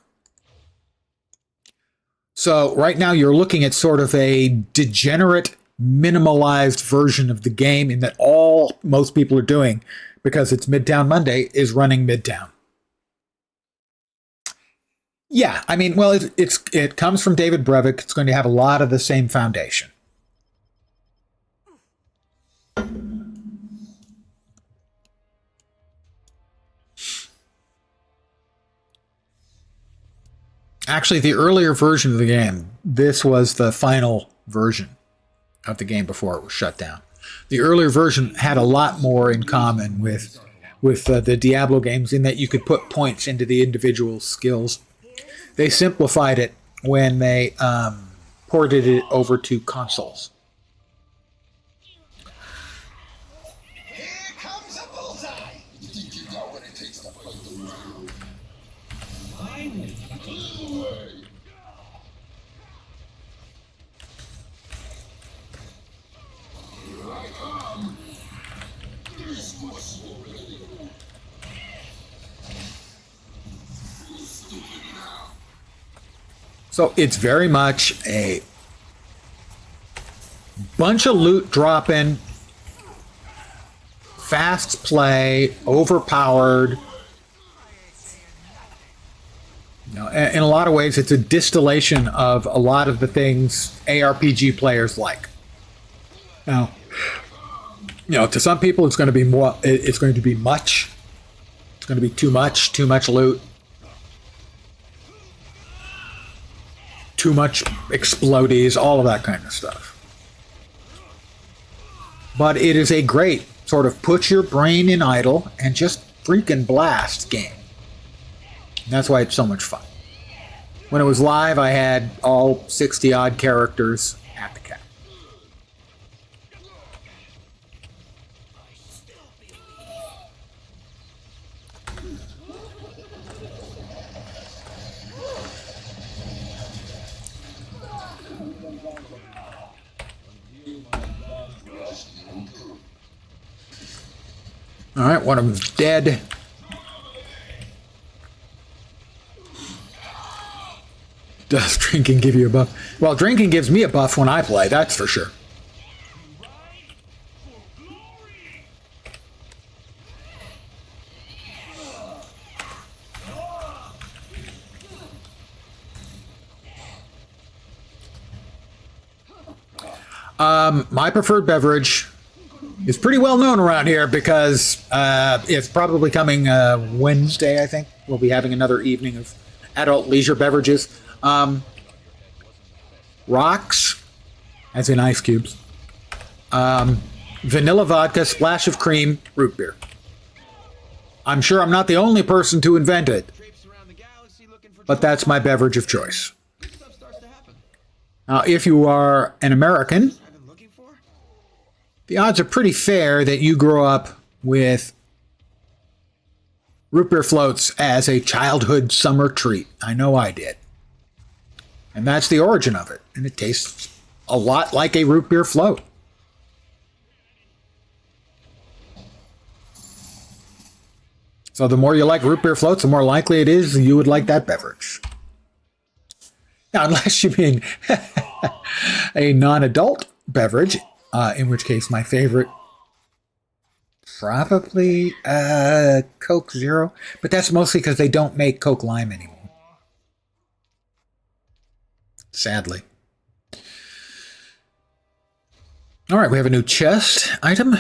So right now you're looking at sort of a degenerate, minimalized version of the game in that all most people are doing, because it's Midtown Monday, is running Midtown. Yeah, I mean, well, it comes from David Brevik. It's going to have a lot of the same foundation. Actually, the earlier version of the game, this was the final version of the game before it was shut down. The earlier version had a lot more in common with the Diablo games in that you could put points into the individual skills. They simplified it when they ported it over to consoles. Here comes a bullseye. You think you got what it takes to fight the world? Finally. Here I come. This must be ready. Who's stupid now? So it's very much a bunch of loot dropping, fast play, overpowered. You know, in a lot of ways, it's a distillation of a lot of the things ARPG players like. Now, you know, to some people, it's going to be more. It's going to be much. It's going to be too much loot, too much explodies, all of that kind of stuff. But it is a great sort of put your brain in idle and just freaking blast game. And that's why it's so much fun. When it was live, I had all 60 odd characters at the cap. All right, one of them's dead. Does drinking give you a buff? Well, drinking gives me a buff when I play, that's for sure. My preferred beverage is pretty well known around here because it's probably coming Wednesday, I think. We'll be having another evening of adult leisure beverages. Rocks, as in ice cubes. Vanilla vodka, splash of cream, root beer. I'm sure I'm not the only person to invent it, Drapes around the galaxy looking for but that's my beverage of choice. Good stuff starts to happen. Now, if you are an American, I've been looking for. the odds are pretty fair that you grow up with root beer floats as a childhood summer treat. I know I did. And that's the origin of it. And it tastes a lot like a root beer float. So the more you like root beer floats, the more likely it is you would like that beverage. Now, unless you mean a non-adult beverage, in which case my favorite, probably Coke Zero. But that's mostly because they don't make Coke Lime anymore. Sadly. All right, we have a new chest item.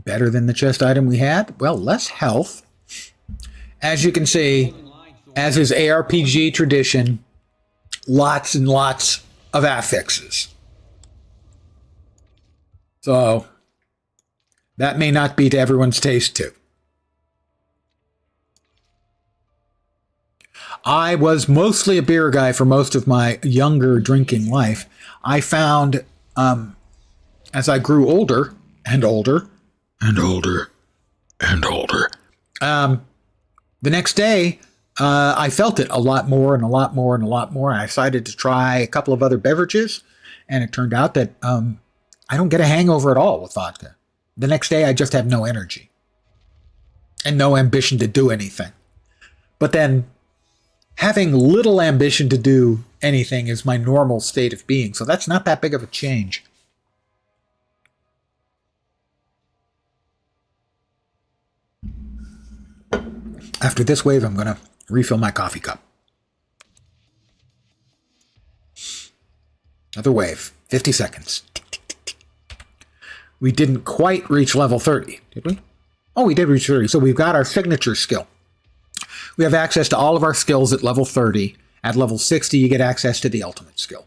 Better than the chest item we had. Well, less health. As you can see, as is ARPG tradition, lots and lots of affixes. So, that may not be to everyone's taste, too. I was mostly a beer guy for most of my younger drinking life. I found as I grew older and older and older and older, the next day, I felt it a lot more and a lot more and a lot more. I decided to try a couple of other beverages, and it turned out that I don't get a hangover at all with vodka. The next day, I just have no energy and no ambition to do anything. But then having little ambition to do anything is my normal state of being, so that's not that big of a change. After this wave, I'm going to refill my coffee cup. Another wave, 50 seconds. We didn't quite reach level 30, did we? Oh, we did reach 30. So we've got our signature skill. We have access to all of our skills at level 30. At level 60, you get access to the ultimate skill.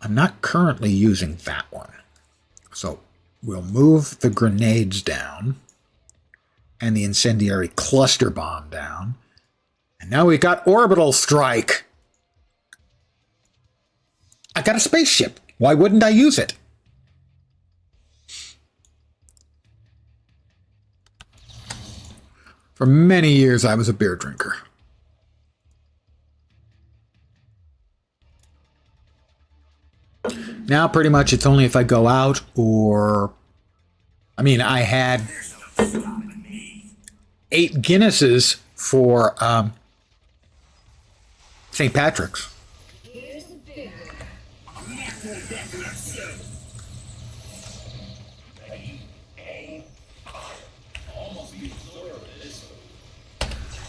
I'm not currently using that one. So we'll move the grenades down and the incendiary cluster bomb down. And now we've got orbital strike. I got a spaceship. Why wouldn't I use it? For many years, I was a beer drinker. Now, pretty much, it's only if I go out or... I mean, I had 8 Guinnesses for St. Patrick's.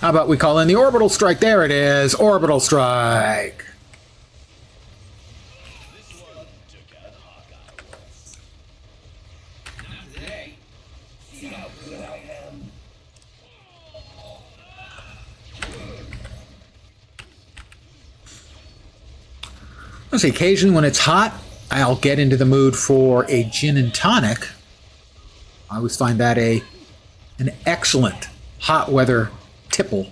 How about we call in the orbital strike? There it is, orbital strike. Let's see, occasionally when it's hot, I'll get into the mood for a gin and tonic. I always find that an excellent hot weather tipple.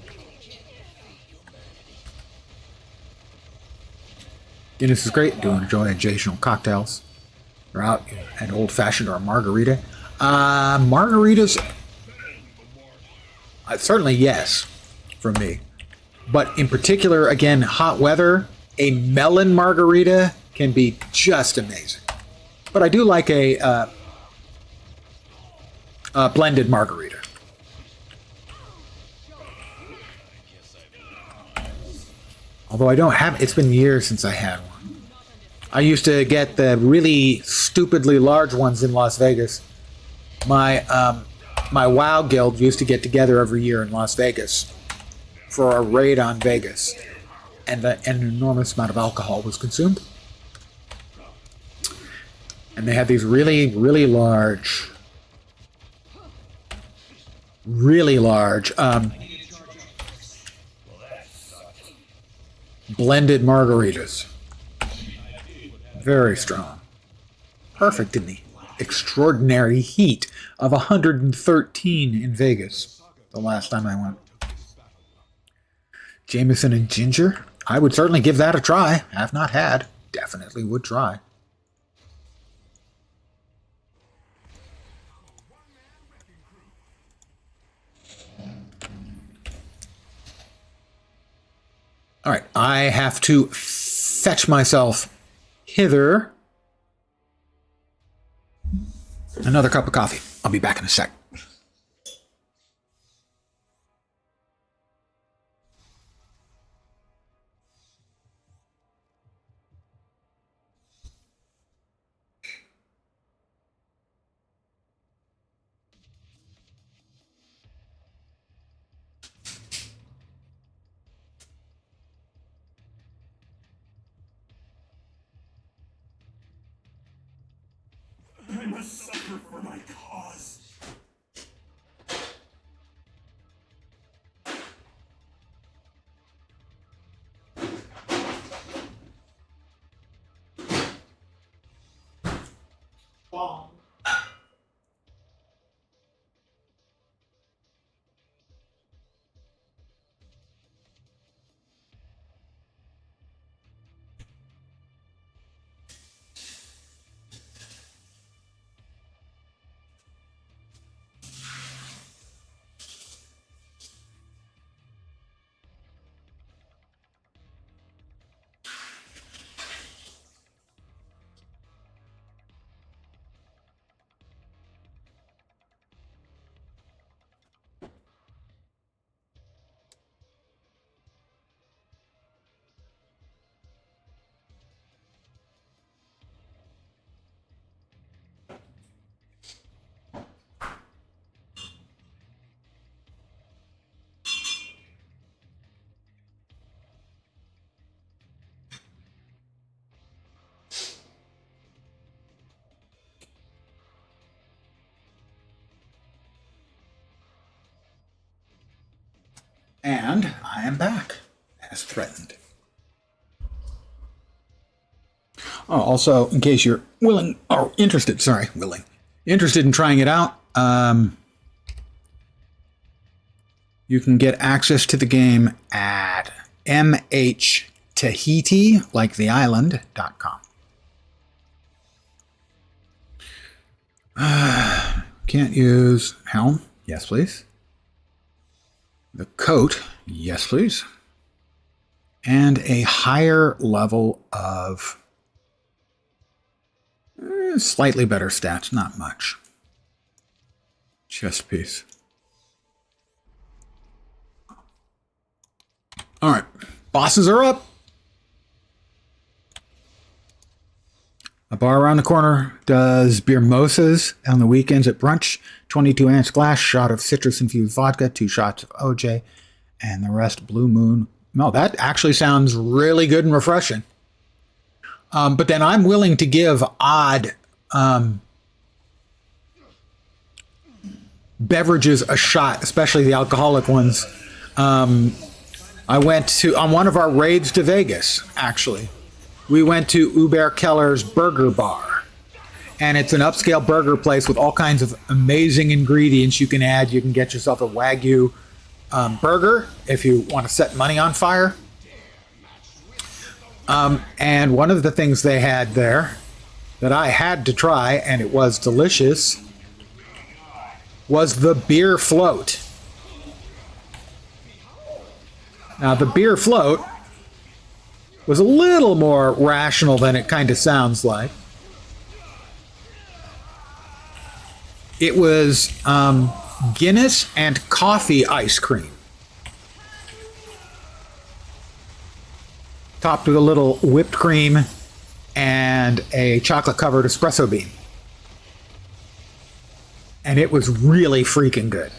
Guinness is great. Do enjoy occasional cocktails. You're out an old fashioned or a margarita. Margaritas, certainly yes, from me. But in particular, again, hot weather, a melon margarita can be just amazing. But I do like a blended margarita. Although I don't have, it's been years since I had one. I used to get the really stupidly large ones in Las Vegas. My WoW guild used to get together every year in Las Vegas for a raid on Vegas, and an enormous amount of alcohol was consumed. And they had these really, really large blended margaritas. Very strong. Perfect in the extraordinary heat of 113 in Vegas the last time I went. Jameson and ginger? I would certainly give that a try. Have not had. Definitely would try. All right, I have to fetch myself hither another cup of coffee. I'll be back in a sec. I'm a sucker for my cause. Bomb. And I am back, as threatened. Oh, also, in case you're interested in trying it out, you can get access to the game at mhtahiti, like the island.com. Can't use helm. Yes, please. The coat. Yes, please. And a higher level of slightly better stats, not much. Chest piece. All right, bosses are up. A bar around the corner does beer mimosas on the weekends at brunch. 22-ounce glass, shot of citrus-infused vodka, 2 shots of OJ, and the rest Blue Moon. No, that actually sounds really good and refreshing. But then I'm willing to give odd beverages a shot, especially the alcoholic ones. I went on one of our raids to Vegas, actually. We went to Uber Keller's Burger Bar. And it's an upscale burger place with all kinds of amazing ingredients you can add. You can get yourself a Wagyu burger if you want to set money on fire. And one of the things they had there that I had to try, and it was delicious, was the beer float. Now, the beer float was a little more rational than it kind of sounds like. It was Guinness and coffee ice cream, topped with a little whipped cream and a chocolate-covered espresso bean. And it was really freaking good.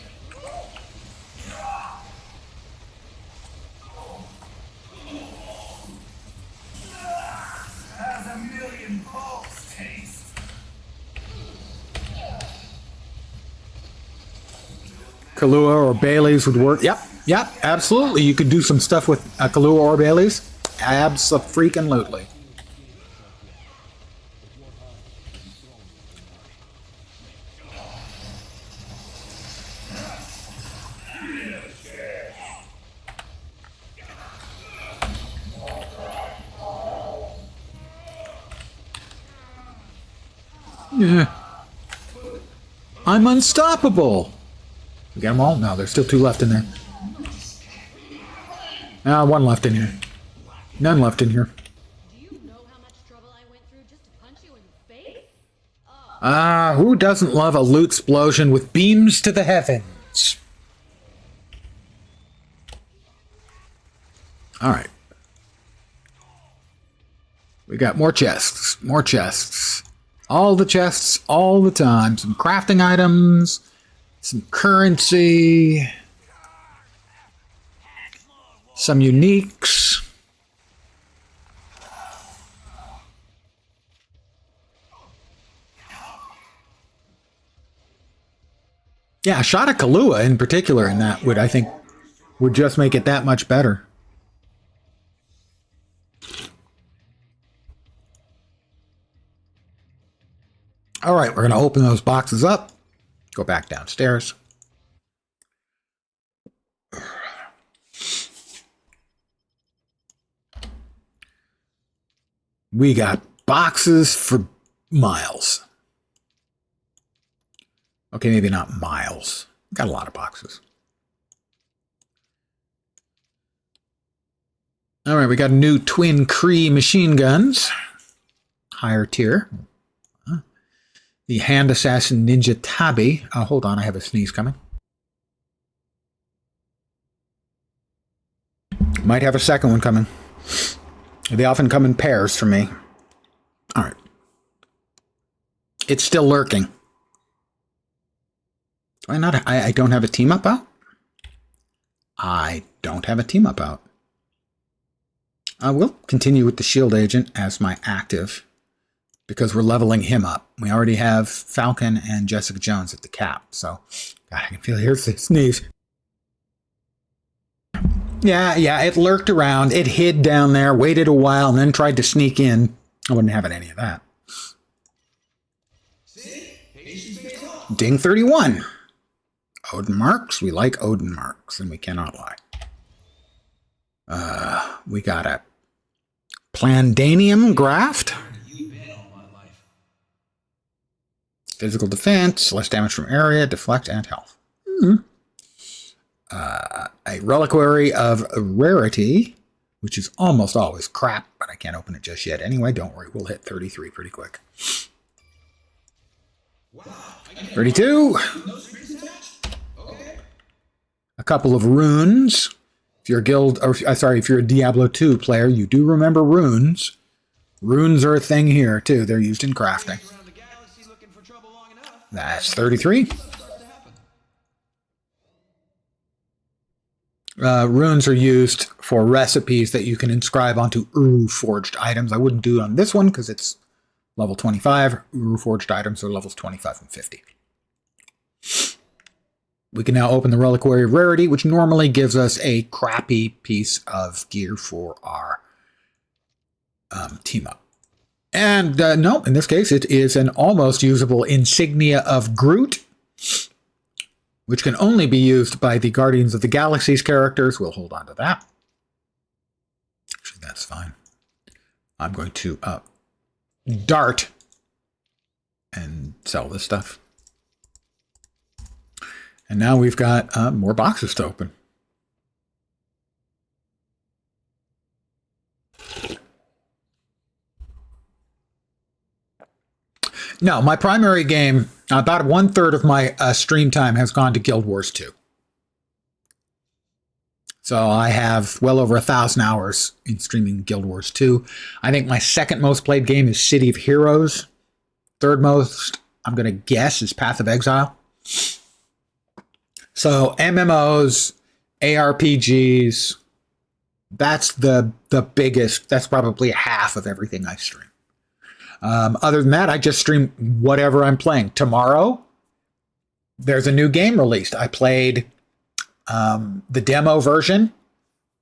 Kahlua or Bailey's would work. Yep, absolutely. You could do some stuff with Kahlua or Bailey's. Abso-freaking-lutely. Yeah. I'm unstoppable. We got them all? No, there's still 2 left in there. One left in here. None left in here. Do you know how much trouble I went through just to punch you in the face? Who doesn't love a loot explosion with beams to the heavens? All right. We got more chests. More chests. All the chests, all the time. Some crafting items. Some currency. Some uniques. Yeah, a shot of Kahlua in particular in that would, I think, would just make it that much better. All right, we're going to open those boxes up. Go back downstairs. We got boxes for miles. Okay, maybe not miles. Got a lot of boxes. All right, we got new twin Cree machine guns. Higher tier. The Hand Assassin Ninja Tabi. Hold on, I have a sneeze coming. Might have a second one coming. They often come in pairs for me. All right. It's still lurking. Do I not? I don't have a team up out? I don't have a team up out. I will continue with the Shield Agent as my active because we're leveling him up. We already have Falcon and Jessica Jones at the cap. So, God, I can feel here's the sneeze. Yeah, it lurked around. It hid down there, waited a while, and then tried to sneak in. I wouldn't have any of that. Ding 31. Odin marks. We like Odin marks, and we cannot lie. We got a Plandanium graft. Physical defense, less damage from area, deflect, and health. A reliquary of rarity, which is almost always crap, but I can't open it just yet. Anyway, don't worry, we'll hit 33 pretty quick. 32. A couple of runes. If you're a guild, or if you're a Diablo 2 player, you do remember runes. Runes are a thing here too. They're used in crafting. That's 33. Runes are used for recipes that you can inscribe onto Uru-forged items. I wouldn't do it on this one because it's level 25. Uru-forged items are levels 25 and 50. We can now open the Reliquary of Rarity, which normally gives us a crappy piece of gear for our team-up. And no, in this case, it is an almost usable Insignia of Groot, which can only be used by the Guardians of the Galaxy's characters. We'll hold on to that. Actually, that's fine. I'm going to dart and sell this stuff. And now we've got more boxes to open. No, my primary game, about 1/3 of my stream time has gone to Guild Wars 2. So I have well over 1,000 hours in streaming Guild Wars 2. I think my second most played game is City of Heroes. Third most, I'm going to guess, is Path of Exile. So MMOs, ARPGs, that's the biggest, that's probably half of everything I stream. Other than that, I just stream whatever I'm playing. Tomorrow, there's a new game released. I played the demo version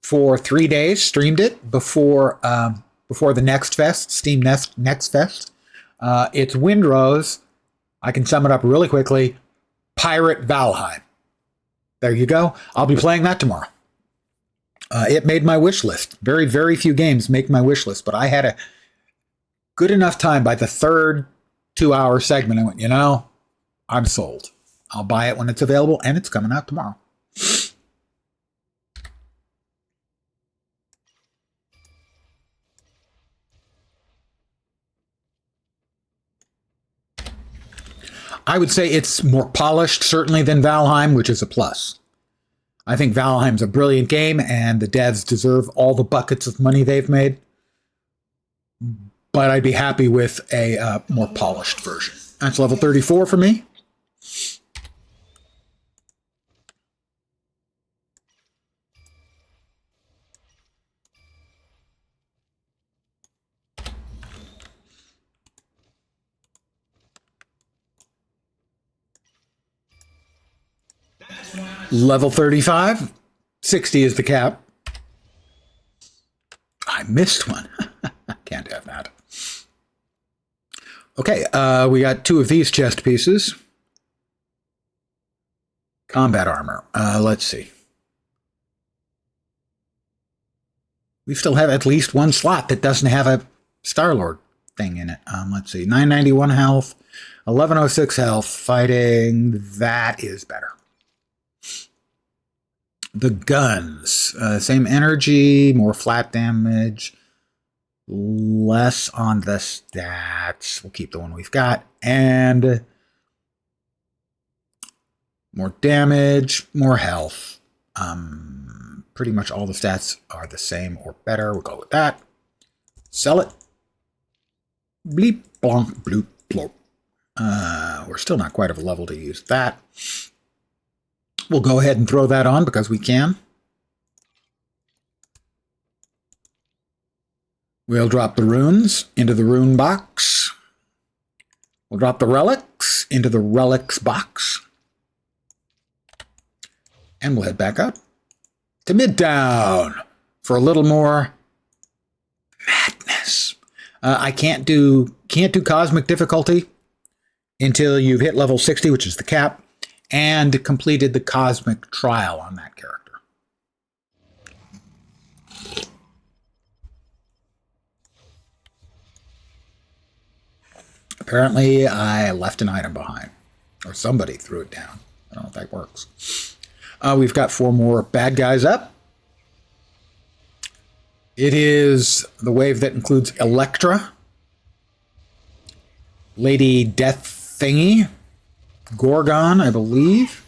for 3 days, streamed it before the Next Fest, Steam Next Fest. It's Windrose. I can sum it up really quickly. Pirate Valheim. There you go. I'll be playing that tomorrow. It made my wish list. Very, very few games make my wish list, but I had a good enough time by the third 2-hour segment. I went, I'm sold. I'll buy it when it's available, and it's coming out tomorrow. I would say it's more polished, certainly, than Valheim, which is a plus. I think Valheim's a brilliant game, and the devs deserve all the buckets of money they've made. But I'd be happy with a more polished version. That's level 34 for me. Level 35. 60 is the cap. I missed one. Can't have that. Okay, we got 2 of these chest pieces. Combat armor. Let's see. We still have at least one slot that doesn't have a Star-Lord thing in it. Let's see. 991 health, 1106 health, fighting. That is better. The guns. Same energy, more flat damage. Less on the stats. We'll keep the one we've got. And more damage, more health. Pretty much all the stats are the same or better. We'll go with that. Sell it. Bleep, blonk, bloop, plop. We're still not quite of a level to use that. We'll go ahead and throw that on because we can. We'll drop the runes into the rune box. We'll drop the relics into the relics box. And we'll head back up. to Midtown for a little more madness. I can't do cosmic difficulty until you've hit level 60, which is the cap, and completed the cosmic trial on that character. Apparently, I left an item behind, or somebody threw it down. I don't know if that works. We've got 4 more bad guys up. It is the wave that includes Elektra, Lady Death Thingy, Gorgon, I believe,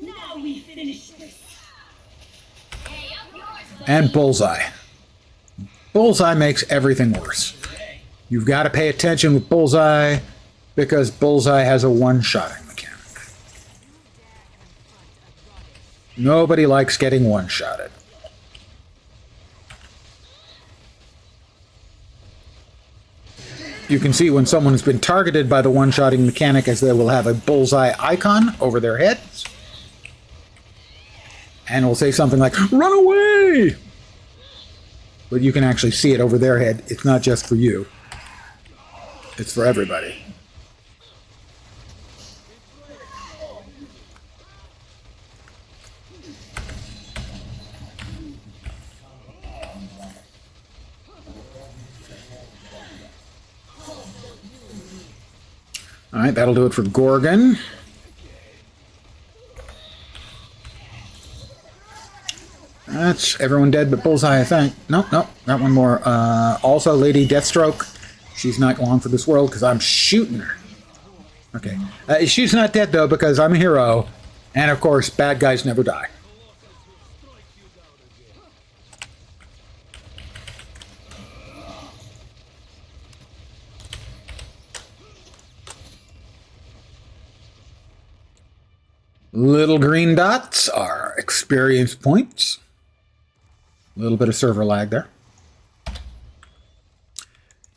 Now we finish this. and Bullseye. Bullseye makes everything worse. You've got to pay attention with Bullseye because Bullseye has a one-shotting mechanic. Nobody likes getting one-shotted. You can see when someone has been targeted by the one-shotting mechanic as they will have a bullseye icon over their heads. And it will say something like, "Run away!" But you can actually see it over their head. It's not just for you. It's for everybody. All right, that'll do it for Gorgon. That's everyone dead but Bullseye, I think. Nope, got one more. Also, Lady Deathstroke. She's not long for this world because I'm shooting her. Okay. She's not dead, though, because I'm a hero. And, of course, bad guys never die. Little green dots are experience points. A little bit of server lag there.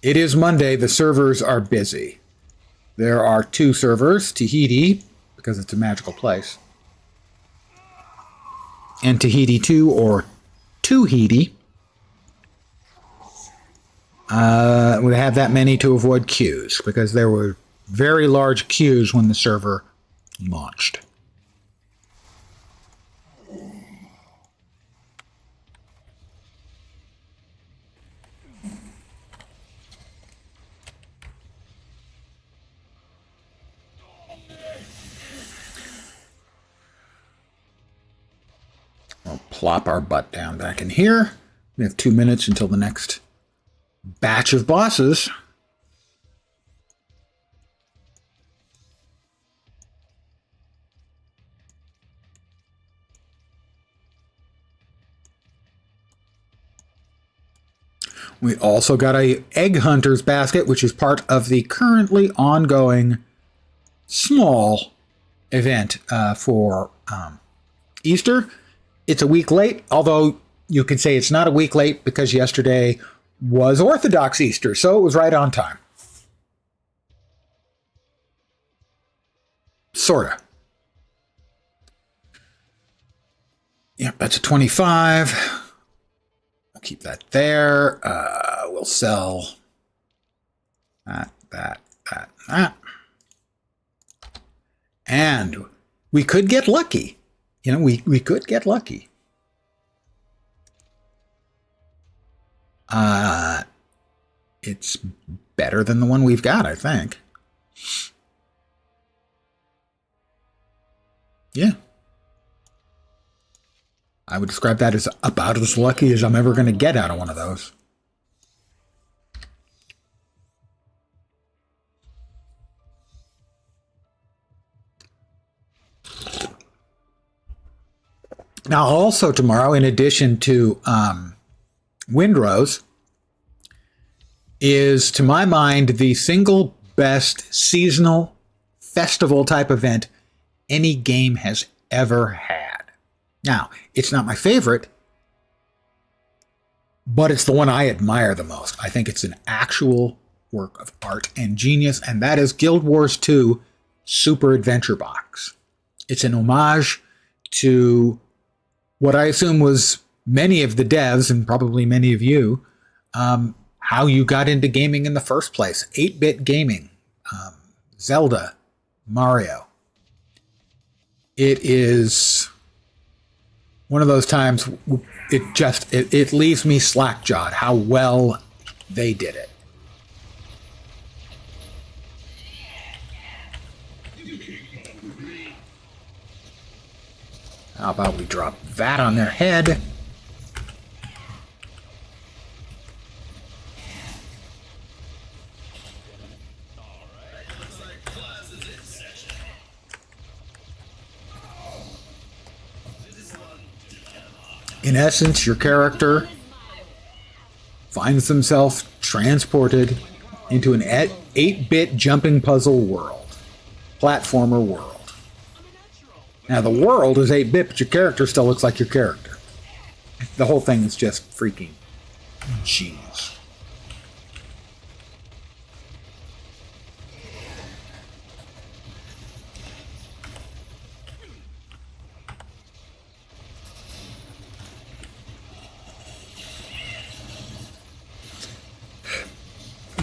It is Monday. The servers are busy. There are 2 servers, Tahiti, because it's a magical place, and Tahiti 2, or Tuhiti. We have that many to avoid queues, because there were very large queues when the server launched. We'll plop our butt down back in here. We have 2 minutes until the next batch of bosses. We also got a Egg Hunter's basket, which is part of the currently ongoing small event for Easter. It's a week late, although you can say it's not a week late because yesterday was Orthodox Easter, so it was right on time. Sorta. Yep, that's a 25. We'll keep that there. We'll sell that. And we could get lucky. You know, we could get lucky. It's better than the one we've got, I think. Yeah. I would describe that as about as lucky as I'm ever going to get out of one of those. Now, also tomorrow, in addition to Windrose, is, to my mind, the single best seasonal festival type event any game has ever had. Now, it's not my favorite, but it's the one I admire the most. I think it's an actual work of art and genius, and that is Guild Wars 2 Super Adventure Box. It's an homage to what I assume was many of the devs and probably many of you, how you got into gaming in the first place. 8-bit gaming, Zelda, Mario. It is one of those times it leaves me slack-jawed how well they did it. How about we drop that on their head? In essence, your character finds himself transported into an 8-bit jumping puzzle world, platformer world. Now, the world is 8-bit, but your character still looks like your character. The whole thing is just freaking genius.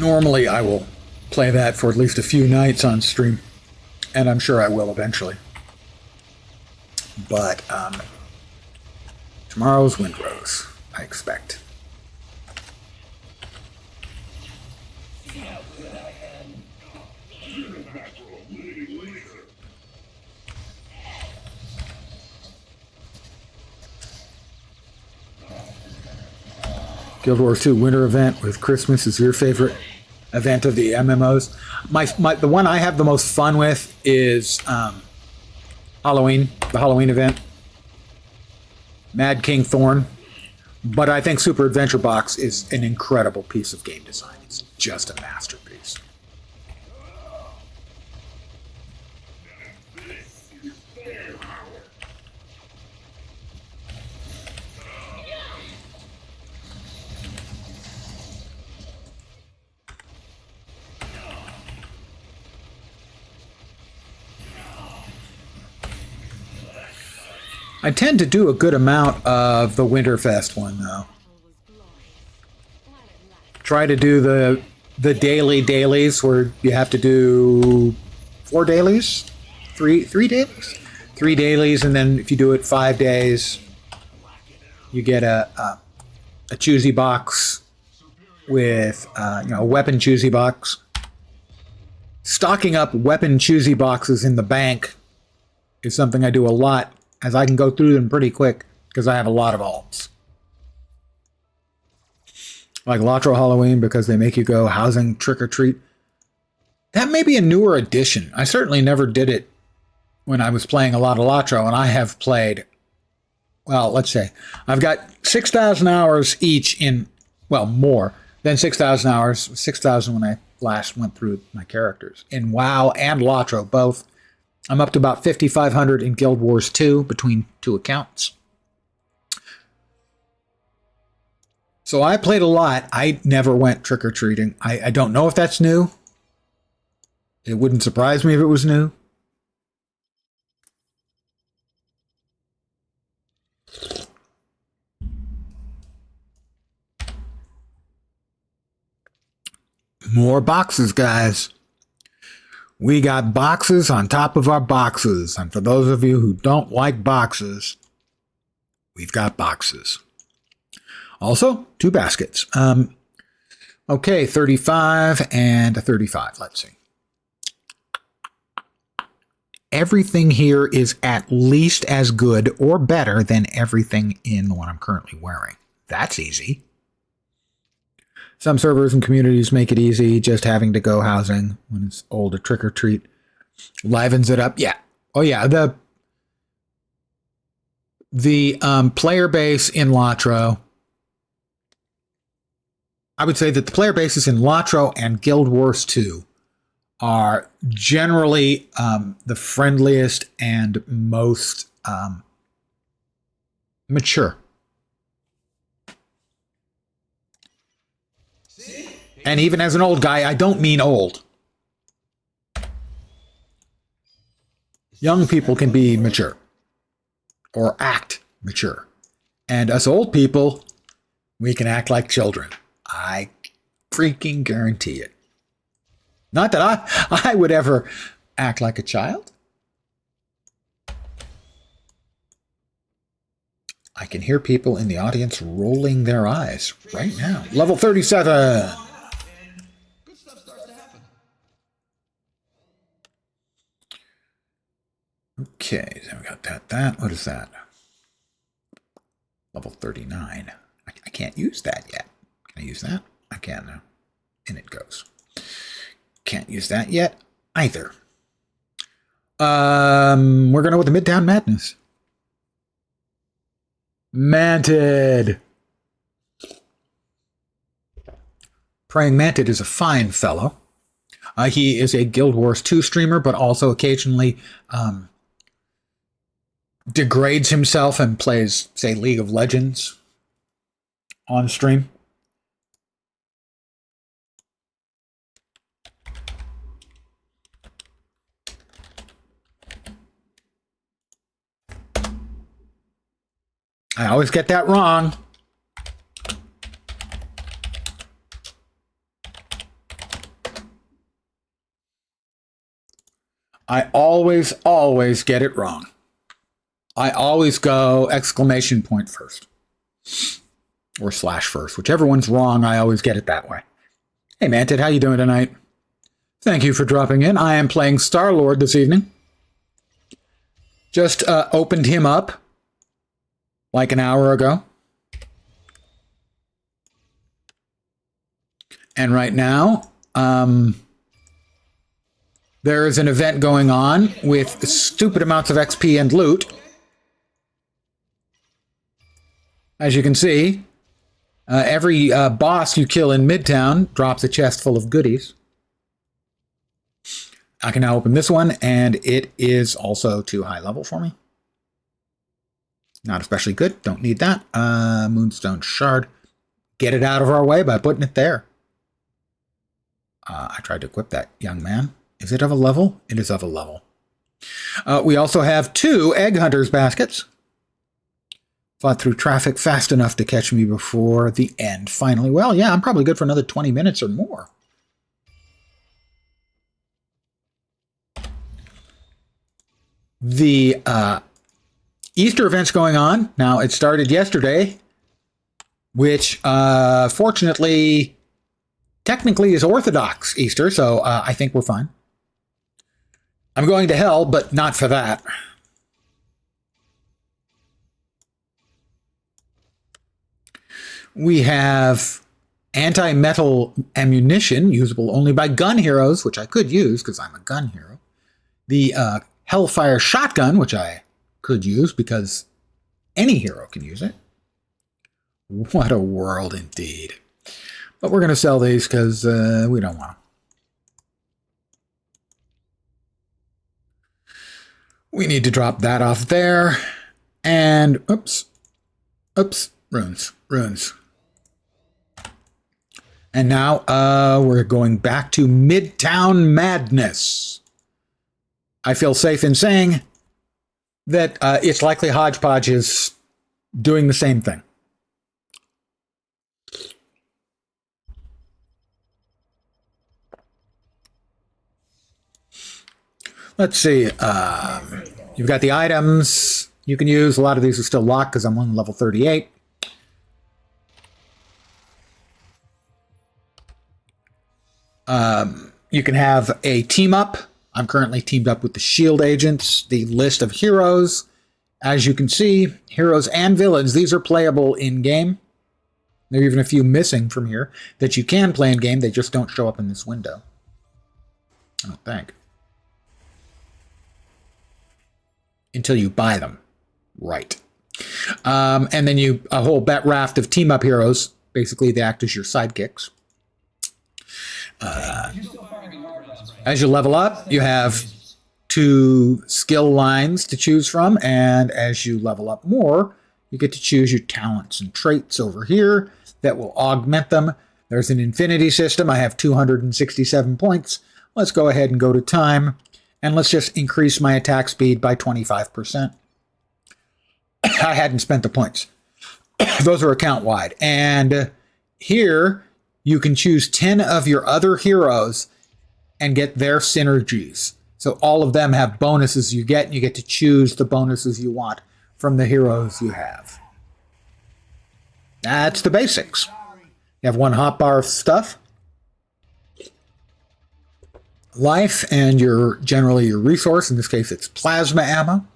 Normally, I will play that for at least a few nights on stream, and I'm sure I will eventually. But tomorrow's Windrose, I expect. Guild Wars 2 winter event with Christmas is your favorite event of the MMOs. The one I have the most fun with is Halloween, the Halloween event. Mad King Thorn. But I think Super Adventure Box is an incredible piece of game design. It's just a masterpiece. I tend to do a good amount of the Winterfest one, though. Try to do the dailies where you have to do 4 dailies, three dailies, 3 dailies, and then if you do it 5 days, you get a choosy box with a weapon choosy box. Stocking up weapon choosy boxes in the bank is something I do a lot, as I can go through them pretty quick because I have a lot of alts. Like Latro Halloween, because they make you go housing trick-or-treat. That may be a newer addition. I certainly never did it when I was playing a lot of Latro, and I have played, well, let's say, I've got 6,000 hours each in, well, more than 6,000 hours, 6,000 when I last went through my characters. In WoW and Latro, both. I'm up to about 5,500 in Guild Wars 2 between 2 accounts. So I played a lot. I never went trick-or-treating. I don't know if that's new. It wouldn't surprise me if it was new. More boxes, guys. We got boxes on top of our boxes. And for those of you who don't like boxes, we've got boxes. Also, 2 baskets. Okay, 35 and a 35. Let's see. Everything here is at least as good or better than everything in the one I'm currently wearing. That's easy. Some servers and communities make it easy just having to go housing when it's old, a trick or treat. Livens it up. Yeah. Oh, yeah. The player base in Latro, I would say that the player bases in Latro and Guild Wars 2 are generally the friendliest and most mature. And even as an old guy, I don't mean old. Young people can be mature. or act mature. And us old people, we can act like children. I freaking guarantee it. Not that I would ever act like a child. I can hear people in the audience rolling their eyes right now. Level 37. And good stuff starts to happen. Okay, so we got that. What is that? Level 39. I can't use that yet. Can I use that? I can now. In it goes. Can't use that yet either. We're going to go with the Midtown Madness. Mantid. Praying Mantid is a fine fellow. He is a Guild Wars 2 streamer, but also occasionally degrades himself and plays, say, League of Legends on stream. I always get that wrong. I always get it wrong. I always go exclamation point first. Or slash first. Whichever one's wrong, I always get it that way. Hey, Mantid, how you doing tonight? Thank you for dropping in. I am playing Star-Lord this evening. Just opened him up like an hour ago. And right now, there is an event going on with stupid amounts of XP and loot. As you can see, every boss you kill in Midtown drops a chest full of goodies. I can now open this one, and it is also too high level for me. Not especially good. Don't need that. Moonstone Shard. Get it out of our way by putting it there. I tried to equip that, young man. Is it of a level? It is of a level. We also have 2 Egg Hunters baskets. Fought through traffic fast enough to catch me before the end, finally. Well, yeah, I'm probably good for another 20 minutes or more. The Easter event's going on. Now, it started yesterday, which fortunately, technically is Orthodox Easter, so I think we're fine. I'm going to hell, but not for that. We have anti-metal ammunition, usable only by gun heroes, which I could use because I'm a gun hero. The Hellfire shotgun, which I could use because any hero can use it. What a world indeed. But we're going to sell these because we don't want them. We need to drop that off there. And, oops, runes. And now we're going back to Midtown Madness. I feel safe in saying that it's likely Hodgepodge is doing the same thing. Let's see. You've got the items you can use. A lot of these are still locked because I'm on level 38. You can have a team up. I'm currently teamed up with the Shield agents. The list of heroes. As you can see, heroes and villains. These are playable in-game. There are even a few missing from here that you can play in-game. They just don't show up in this window. I don't think. Until you buy them. Right. And then a whole raft of team-up heroes. Basically, they act as your sidekicks. As you level up, you have 2 skill lines to choose from, and as you level up more, you get to choose your talents and traits over here that will augment them. There's an infinity system. I have 267 points. Let's go ahead and go to time, and let's just increase my attack speed by 25%. I hadn't spent the points. Those are account wide. And here you can choose 10 of your other heroes and get their synergies. So all of them have bonuses you get, and you get to choose the bonuses you want from the heroes you have. That's the basics. You have one hotbar of stuff, life, and generally your resource. In this case, it's plasma ammo.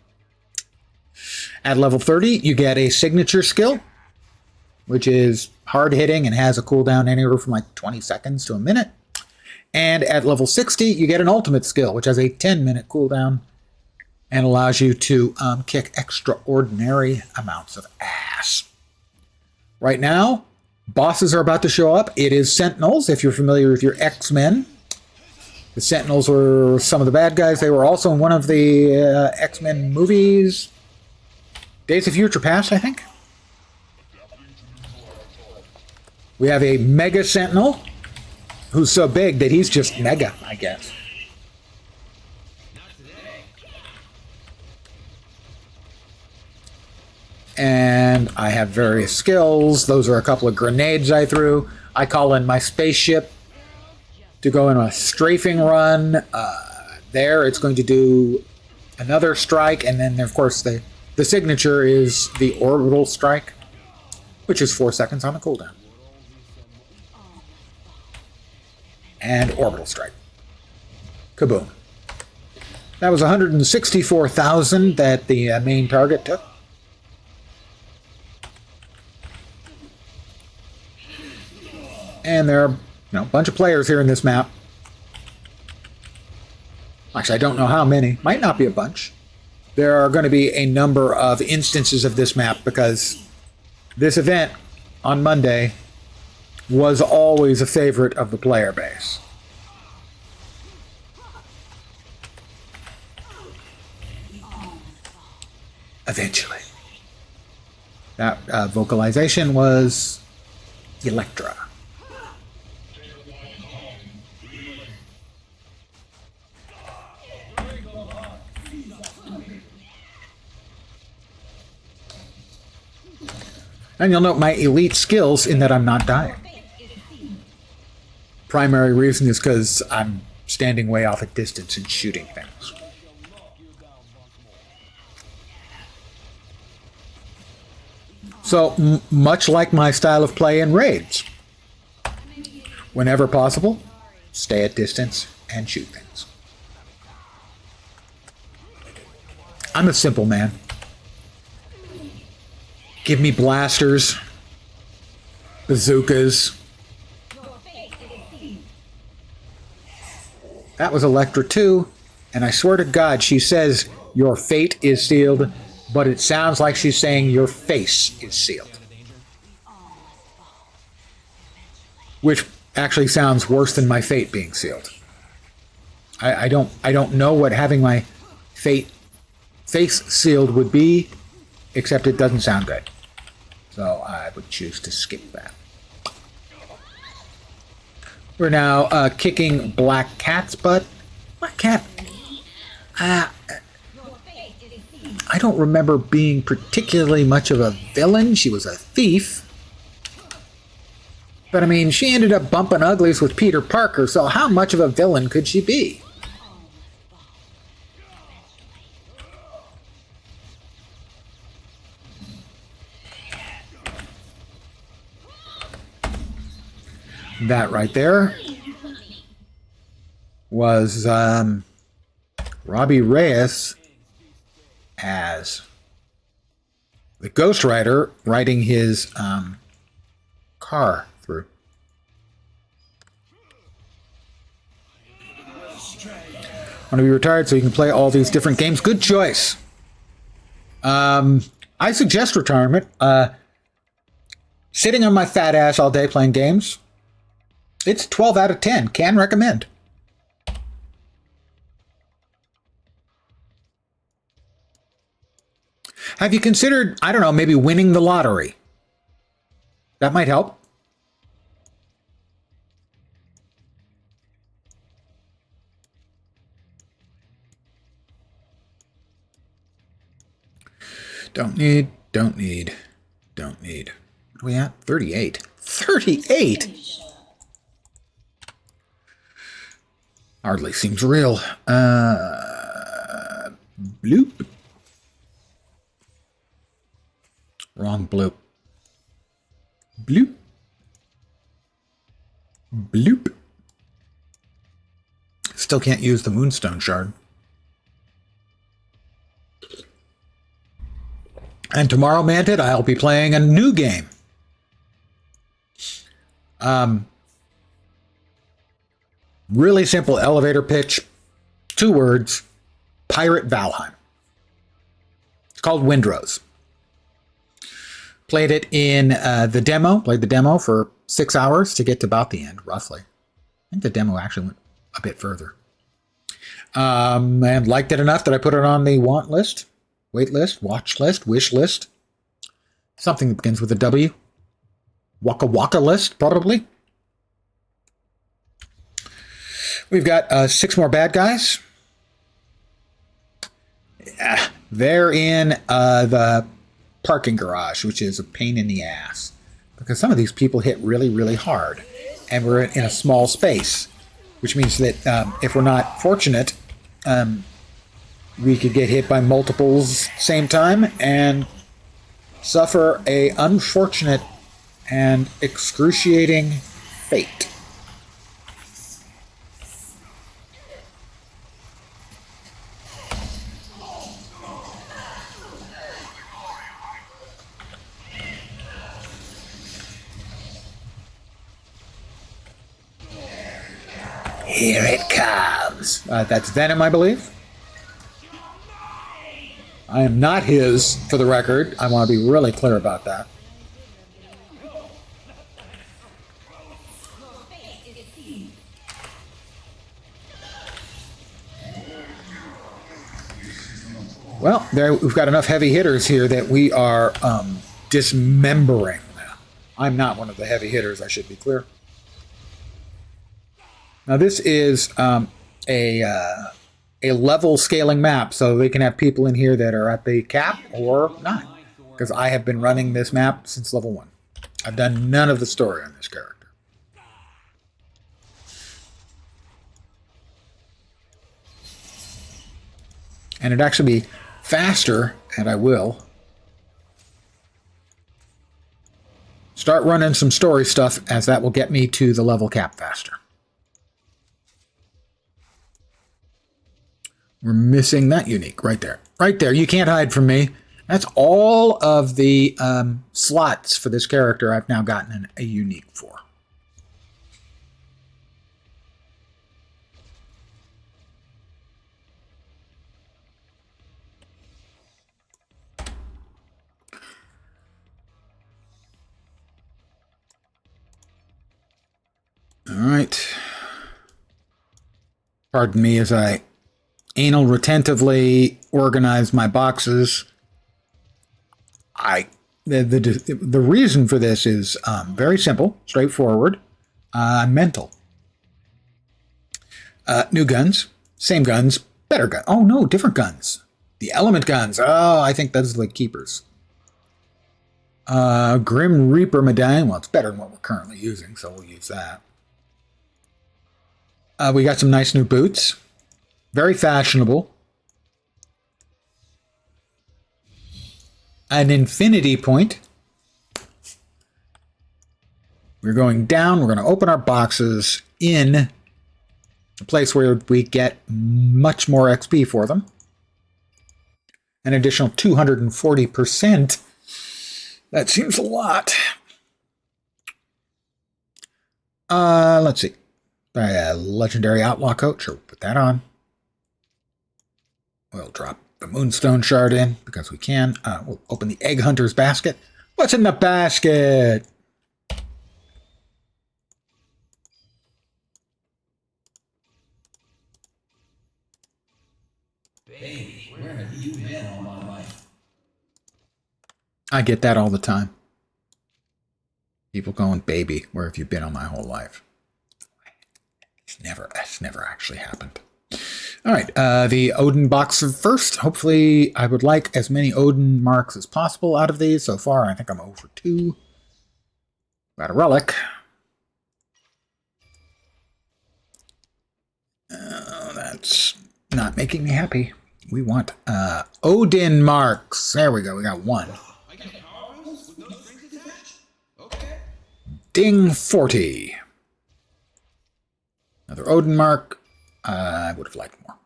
At level 30, you get a signature skill, which is hard hitting and has a cooldown anywhere from like 20 seconds to a minute. And at level 60, you get an ultimate skill, which has a 10-minute cooldown and allows you to kick extraordinary amounts of ass. Right now, bosses are about to show up. It is Sentinels, if you're familiar with your X-Men. The Sentinels were some of the bad guys. They were also in one of the X-Men movies. Days of Future Past, I think. We have a Mega Sentinel, who's so big that he's just mega, I guess. And I have various skills. Those are a couple of grenades I threw. I call in my spaceship to go in a strafing run. There, it's going to do another strike, and then, of course, the signature is the orbital strike, which is 4 seconds on the cooldown. And orbital strike. Kaboom. That was 164,000 that the main target took. And there are a bunch of players here in this map. Actually, I don't know how many. Might not be a bunch. There are going to be a number of instances of this map because this event on Monday was always a favorite of the player base. Eventually. That vocalization was Electra. And you'll note my elite skills in that I'm not dying. Primary reason is because I'm standing way off at distance and shooting things. So, much like my style of play in raids, whenever possible, stay at distance and shoot things. I'm a simple man. Give me blasters, bazookas. That was Electra 2, and I swear to God, she says your fate is sealed, but it sounds like she's saying your face is sealed. Which actually sounds worse than my fate being sealed. I don't know what having my face sealed would be, except it doesn't sound good. So I would choose to skip that. We're now kicking Black Cat's butt. Black Cat, I don't remember being particularly much of a villain. She was a thief. But I mean, she ended up bumping uglies with Peter Parker, so how much of a villain could she be? That right there was Robbie Reyes as the Ghost Rider riding his car through. I want to be retired so you can play all these different games. Good choice. I suggest retirement. Sitting on my fat ass all day playing games. It's 12 out of 10. Can recommend. Have you considered, I don't know, maybe winning the lottery? That might help. Don't Don't need. Don't need. What are we at? 38. 38? Hardly seems real. Bloop. Wrong bloop. Bloop. Bloop. Still can't use the Moonstone Shard. And tomorrow, Manted, I'll be playing a new game. Really simple elevator pitch. 2 words. Pirate Valheim. It's called Windrose. Played it in the demo. Played the demo for 6 hours to get to about the end, roughly. I think the demo actually went a bit further. And liked it enough that I put it on the want list, wait list, watch list, wish list. Something that begins with a W. Waka Waka list, probably. We've got 6 more bad guys. Yeah, they're in the parking garage, which is a pain in the ass. Because some of these people hit really, really hard. And we're in a small space. Which means that if we're not fortunate, we could get hit by multiples same time and suffer a unfortunate and excruciating fate. Here it comes. That's Venom, I believe. I am not his, for the record. I want to be really clear about that. Well, we've got enough heavy hitters here that we are dismembering them. I'm not one of the heavy hitters, I should be clear. Now this is a level scaling map, so we can have people in here that are at the cap or not. Because I have been running this map since level 1. I've done none of the story on this character. And it'd actually be faster, and I will start running some story stuff, as that will get me to the level cap faster. We're missing that unique right there. Right there. You can't hide from me. That's all of the slots for this character I've now gotten a unique for. All right. Pardon me as I anal retentively organize my boxes. The reason for this is very simple, straightforward, mental. New guns, same guns, better guns. Oh no, different guns. The element guns. Oh, I think those are the keepers. Grim Reaper medallion. Well, it's better than what we're currently using, so we'll use that. We got some nice new boots. Very fashionable. An infinity point. We're going down. We're going to open our boxes in a place where we get much more XP for them. An additional 240%. That seems a lot. Let's see. Legendary Outlaw Coat. Sure, put that on. We'll drop the Moonstone Shard in because we can. We'll open the Egg Hunter's basket. What's in the basket? Baby, where have you been all my life? I get that all the time. People going, baby, where have you been all my whole life? It's never actually happened. All right, the Odin box first. Hopefully, I would like as many Odin marks as possible out of these. So far, I think I'm over 2. Got a relic. That's not making me happy. We want Odin marks. There we go. We got 1. I get power boosts with no strings attached? Okay. Ding 40. Another Odin mark. I would have liked more.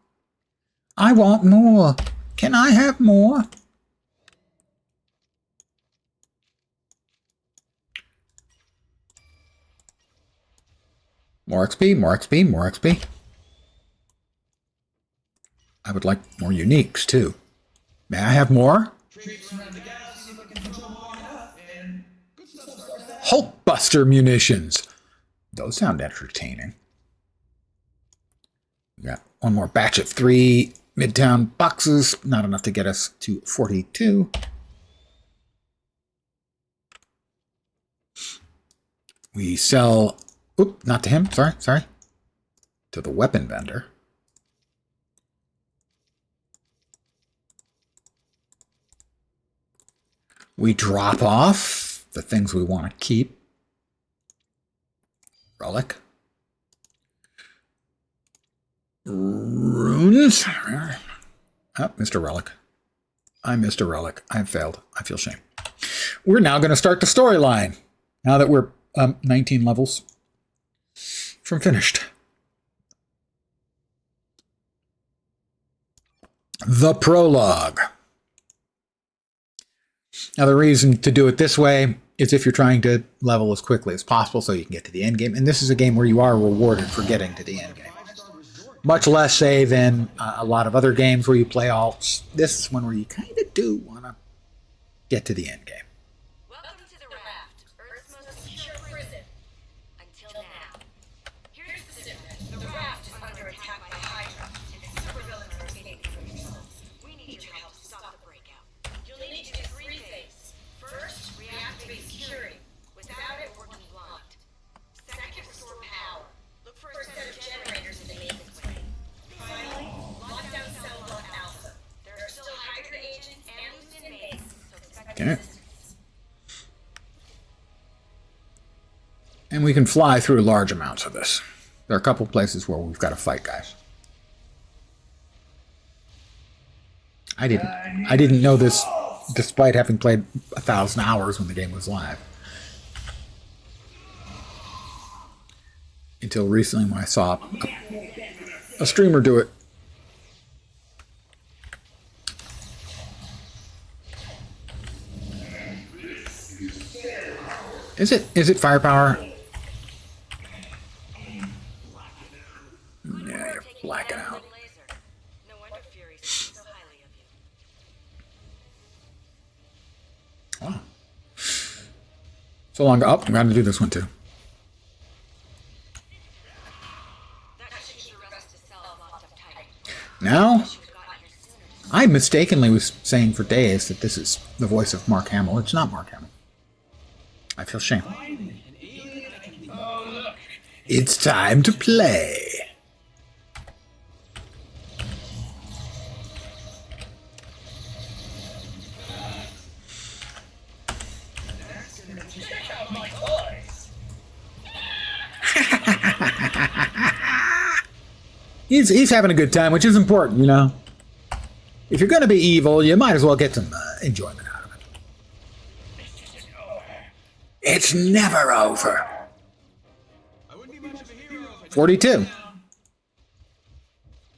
I want more. Can I have more? More XP, more XP, more XP. I would like more uniques, too. May I have more? Traipse around the galaxy looking for trouble long enough, and good stuff starts to happen. Hulkbuster munitions. Those sound entertaining. We got one more batch of 3 Midtown boxes. Not enough to get us to 42. We sell... Oop, not to him. Sorry. To the weapon vendor. We drop off the things we want to keep. Relic. Runes. Oh, Mr. Relic. I'm Mr. Relic. I've failed. I feel shame. We're now going to start the storyline. Now that we're 19 levels from finished. The prologue. Now, the reason to do it this way is if you're trying to level as quickly as possible so you can get to the end game. And this is a game where you are rewarded for getting to the end game. Much less, say, than a lot of other games where you play alts. This is one where you kind of do want to get to the end game. Welcome to the Raft, Earth's most secure prison. Until now. Here's the secret. The Raft is under attack by Hydra, and the supervillains are escaping from themselves. We need your help to stop the breakout. You'll need to do 3 things. First, reactivate security. Without it, we're blocked. Second, restore power. Look for a set of generators in the main way. Finally, lock down cell block Alpha. There are still Hydra agents and loose inmates, so expect Okay. resistance. And we can fly through large amounts of this. There are a couple places where we've got to fight, guys. I didn't know this, despite having played 1,000 hours when the game was live. Until recently when I saw a streamer do it. Is it firepower? Yeah, you're blacking out. No wonder Fury speaks so highly of you. Wow. So long. Oh, I'm going to do this one too. That should keep the rest of the cells locked up tight. Now, Should have gotten here sooner. I mistakenly was saying for days that this is the voice of Mark Hamill. It's not Mark Hamill. I feel shame. It's time to play. He's having a good time, which is important, you know. If you're going to be evil, you might as well get some enjoyment out of it. It's never over. I wouldn't be much of a hero if I 42.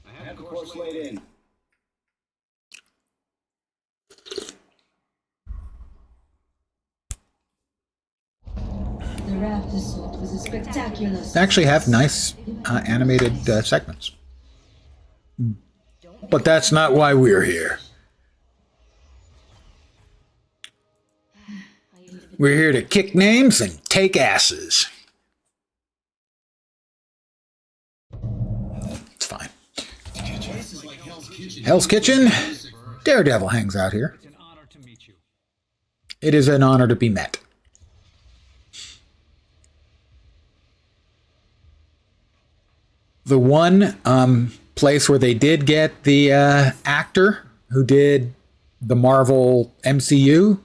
I have the course laid in. The raft assault was a spectacular. They actually have nice animated segments. But that's not why we're here. We're here to kick names and take asses. It's fine. Places like Hell's Kitchen. Hell's Kitchen. Daredevil hangs out here. It's an honor to meet you. It is an honor to be met. The one place where they did get the actor who did the Marvel MCU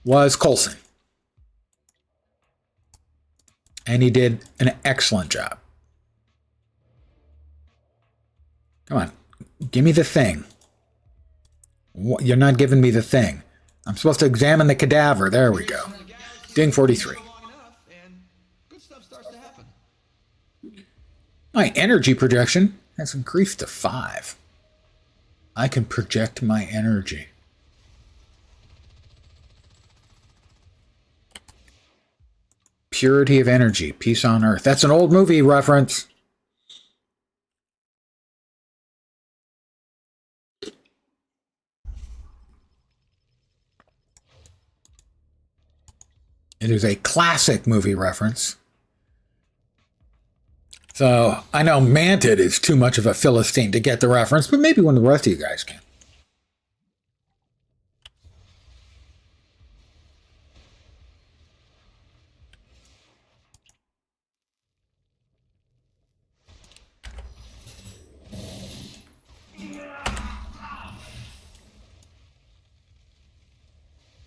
was Coulson. And he did an excellent job. Come on, give me the thing. You're not giving me the thing. I'm supposed to examine the cadaver. There we go. Ding 43. My energy projection has increased to 5. I can project my energy. Purity of energy, peace on earth. That's an old movie reference. It is a classic movie reference. So I know Manted is too much of a Philistine to get the reference, but maybe one of the rest of you guys can.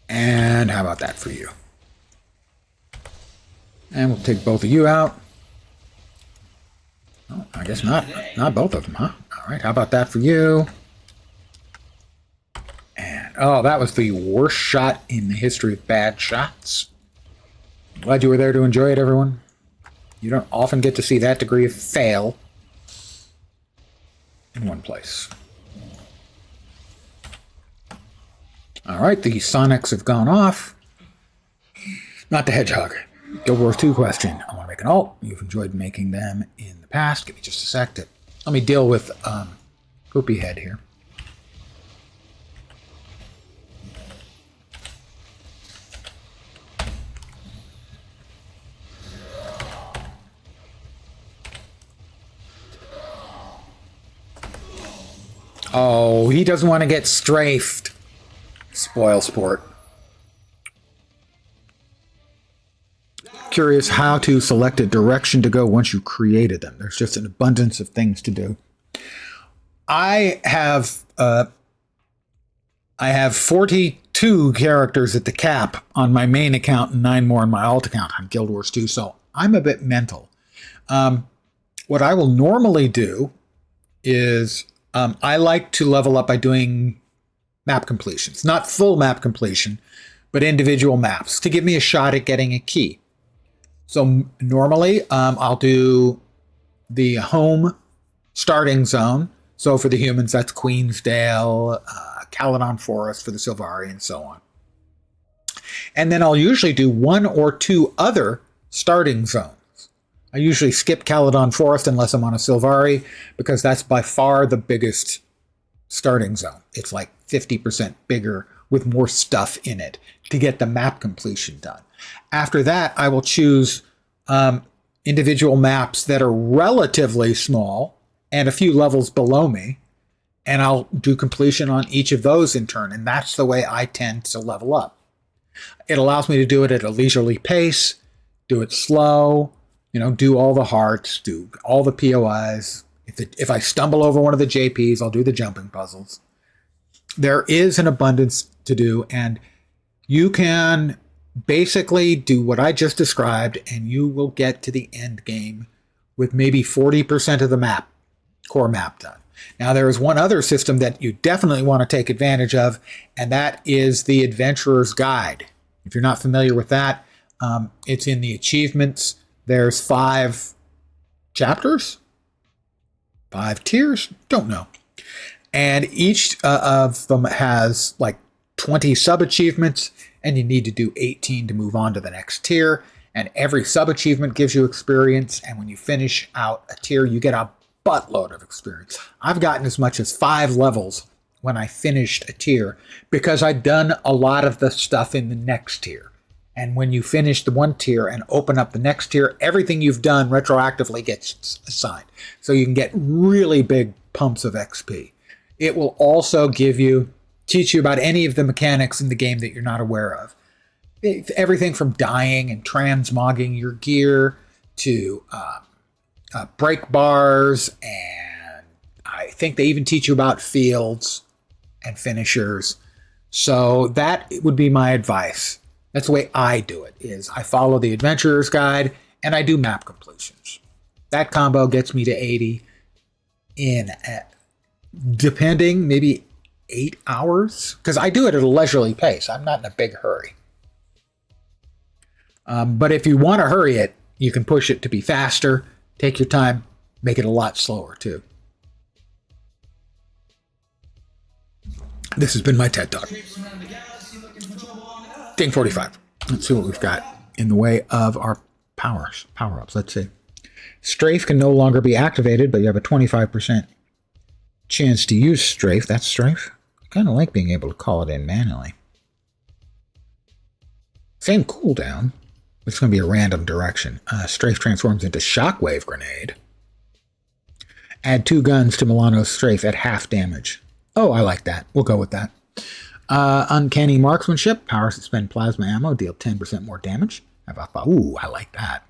And how about that for you? And we'll take both of you out. Oh, I guess not. Not both of them, huh? All right, how about that for you? And, oh, that was the worst shot in the history of bad shots. Glad you were there to enjoy it, everyone. You don't often get to see that degree of fail in one place. All right, the Sonics have gone off. Not the Hedgehog. Guild Wars 2 question. I want to make an alt. You've enjoyed making them in the past. Give me just a sec to let me deal with Poopy Head here. Oh, he doesn't want to get strafed. Spoil sport. Curious how to select a direction to go once you created them. There's just an abundance of things to do. I have 42 characters at the cap on my main account and 9 more on my alt account on Guild Wars 2, so I'm a bit mental. What I will normally do is I like to level up by doing map completions. Not full map completion, but individual maps to give me a shot at getting a key. So normally I'll do the home starting zone. So for the humans, that's Queensdale, Caledon Forest for the Sylvari, and so on. And then I'll usually do 1 or 2 other starting zones. I usually skip Caledon Forest unless I'm on a Sylvari, because that's by far the biggest starting zone. It's like 50% bigger with more stuff in it to get the map completion done. After that, I will choose individual maps that are relatively small and a few levels below me, and I'll do completion on each of those in turn, and that's the way I tend to level up. It allows me to do it at a leisurely pace, do it slow, do all the hearts, do all the POIs. If I stumble over one of the JPs, I'll do the jumping puzzles. There is an abundance to do, and you can basically do what I just described, and you will get to the end game with maybe 40% of the core map done. Now, there is one other system that you definitely want to take advantage of, and that is the Adventurer's Guide. If you're not familiar with that, it's in the achievements. There's 5 chapters, 5 tiers, don't know. And each of them has like 20 sub-achievements, and you need to do 18 to move on to the next tier. And every sub-achievement gives you experience, and when you finish out a tier, you get a buttload of experience. I've gotten as much as 5 levels when I finished a tier, because I'd done a lot of the stuff in the next tier. And when you finish the one tier and open up the next tier, everything you've done retroactively gets assigned. So you can get really big pumps of XP. It will also teach you about any of the mechanics in the game that you're not aware of. Everything from dying and transmogging your gear to break bars and think they even teach you about fields and finishers. So that would be my advice. That's the way I do it, is I follow the adventurer's guide and I do map completions. That combo gets me to 80 in, depending, maybe 8 hours, because I do it at a leisurely pace. I'm not in a big hurry. But if you want to hurry it, you can push it to be faster, take your time, make it a lot slower too. This has been my TED Talk. Ding 45. Let's see what we've got in the way of our power-ups. Let's see. Strafe can no longer be activated, but you have a 25% chance to use Strafe. That's Strafe. I kind of like being able to call it in manually. Same cooldown. It's going to be a random direction. Strafe transforms into Shockwave Grenade. Add 2 guns to Milano's Strafe at half damage. Oh, I like that. We'll go with that. Uncanny Marksmanship. Power suspend plasma ammo. Deal 10% more damage. Ooh, I like that.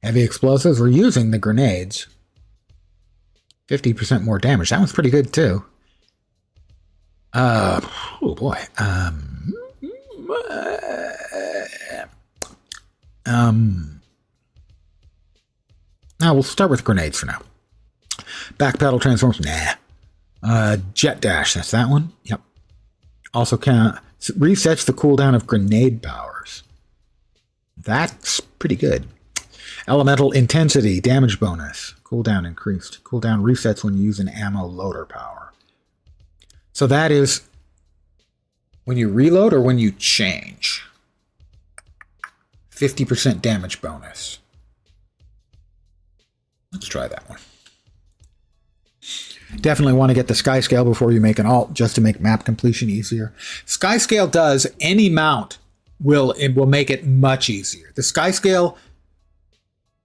Heavy Explosives. We're using the grenades. 50% more damage. That one's pretty good, too. Oh, boy. Now we'll start with grenades for now. Backpedal transforms. Nah. Jet dash. That's that one. Yep. Also resets the cooldown of grenade powers. That's pretty good. Elemental intensity. Damage bonus. Cooldown increased. Cooldown resets when you use an ammo loader power. So that is when you reload or when you change. 50% damage bonus. Let's try that one. Definitely want to get the sky scale before you make an alt, just to make map completion easier. Sky scale does any mount will make it much easier. The sky scale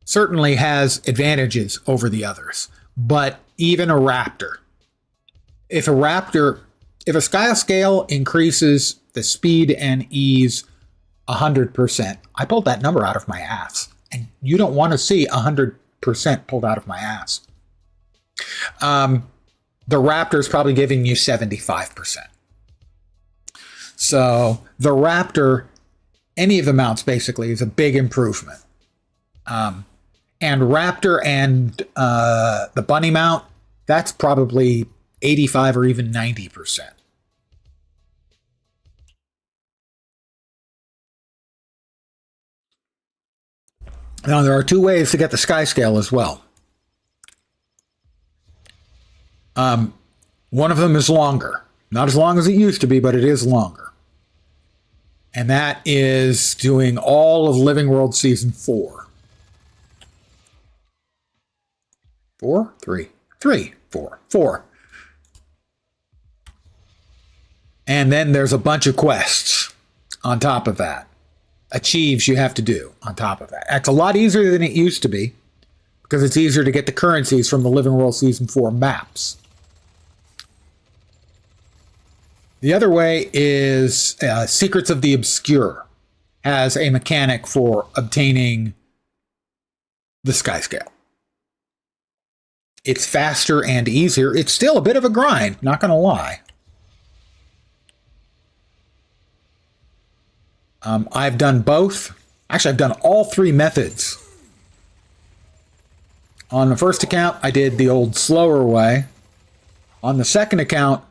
certainly has advantages over the others, but even a raptor. If a sky scale increases the speed and ease 100%, I pulled that number out of my ass, and you don't want to see 100% pulled out of my ass. The Raptor is probably giving you 75%. So the Raptor, any of the mounts basically, is a big improvement. And Raptor and the Bunny mount, that's probably 85 or even 90%. Now, there are 2 ways to get the sky scale as well. One of them is longer. Not as long as it used to be, but it is longer. And that is doing all of Living World Season 4. 4? 3. 3. 4. 4. And then there's a bunch of quests on top of that. Achieves you have to do on top of that. It's a lot easier than it used to be, because it's easier to get the currencies from the Living World Season 4 maps. The other way is Secrets of the Obscure has a mechanic for obtaining the sky scale. It's faster and easier. It's still a bit of a grind, not going to lie. I've done both. Actually, I've done all 3 methods. On the first account, I did the old slower way. On the second account,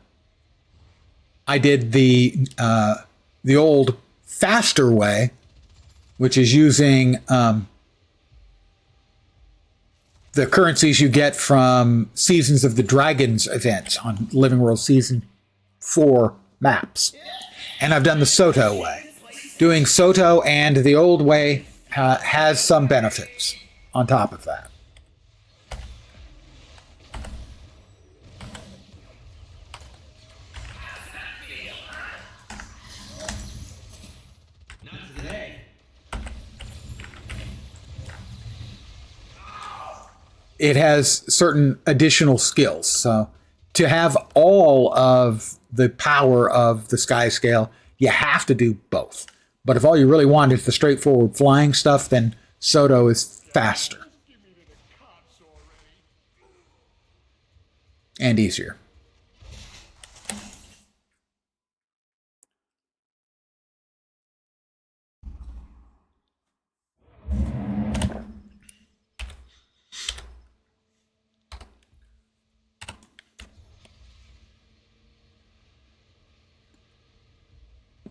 I did the old faster way, which is using the currencies you get from Seasons of the Dragons events on Living World Season 4 maps. And I've done the Soto way. Doing Soto and the old way has some benefits on top of that. It has certain additional skills. So to have all of the power of the sky scale, you have to do both. But if all you really want is the straightforward flying stuff, then Soto is faster. And easier.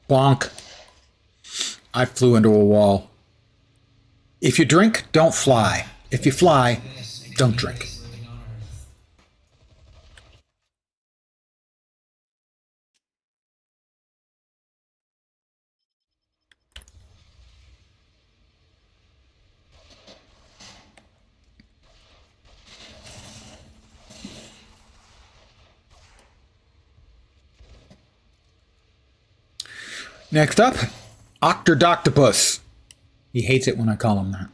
Bonk. I flew into a wall. If you drink, don't fly. If you fly, don't drink. Living on Earth. Next up, Octodoctopus. He hates it when I call him that.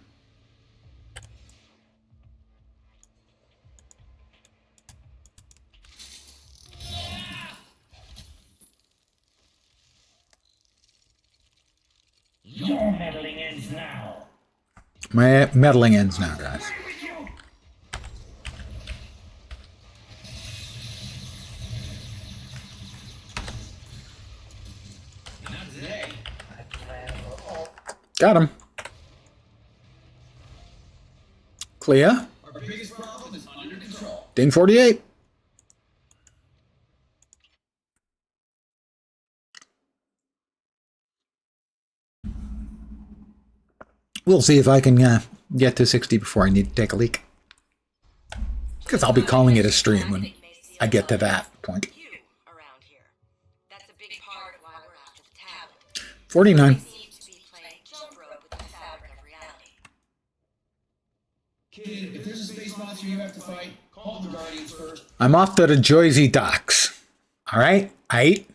Your meddling ends now. My meddling ends now, guys. Not today. Got him. Clea. Our biggest problem is under control. Ding 48. We'll see if I can get to 60 before I need to take a leak. Because I'll be calling it a stream when I get to that point. You around here. That's a big part of why we're after the tablet. 49. They seem to be playing jump rope with the fabric of reality. Kid, if there's a space monster you have to fight, call the Guardians first. I'm off to the Jersey docks. All right? Aight?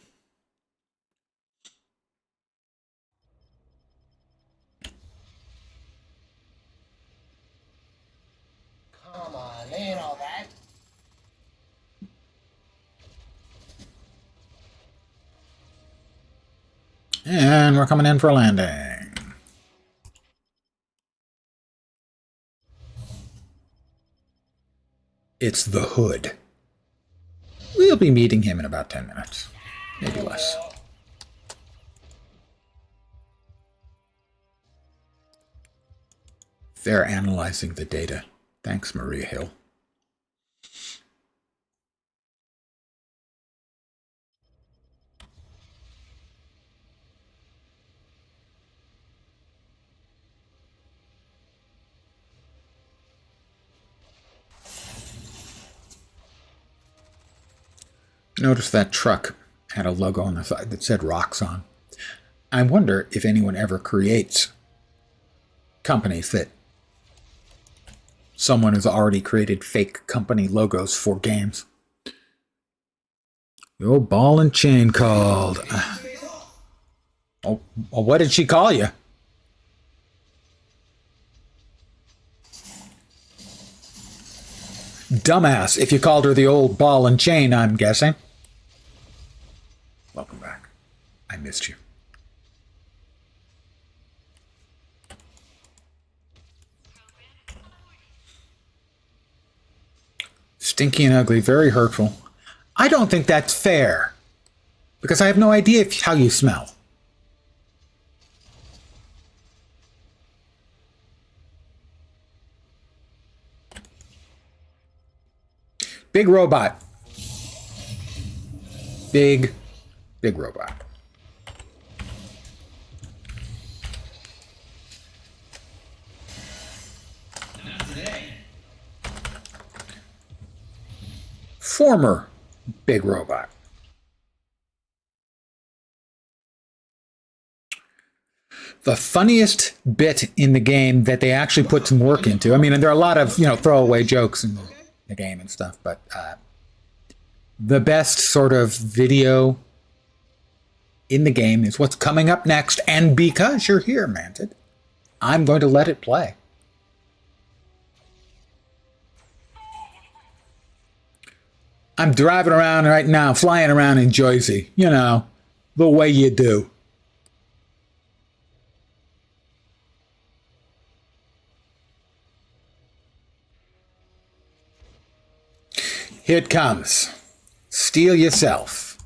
Come on, ain't all that. And we're coming in for a landing. It's the Hood. We'll be meeting him in about 10 minutes. Maybe less. They're analyzing the data. Thanks, Maria Hill. Notice that truck had a logo on the side that said Rocks on. I wonder if anyone ever creates companies that someone has already created fake company logos for games. The old ball and chain called. Oh, well, what did she call you? Dumbass, if you called her the old ball and chain, I'm guessing. Welcome back. I missed you. Stinky and ugly, very hurtful. I don't think that's fair. Because I have no idea how you smell. Big robot. Big robot. Not today. Former big robot. The funniest bit in the game that they actually put some work into. I mean, there are a lot of, throwaway jokes in the game and stuff, but the best sort of video in the game is what's coming up next. And because you're here, Manted, I'm going to let it play. I'm driving around right now, flying around in Jersey, the way you do. Here it comes. Steal yourself.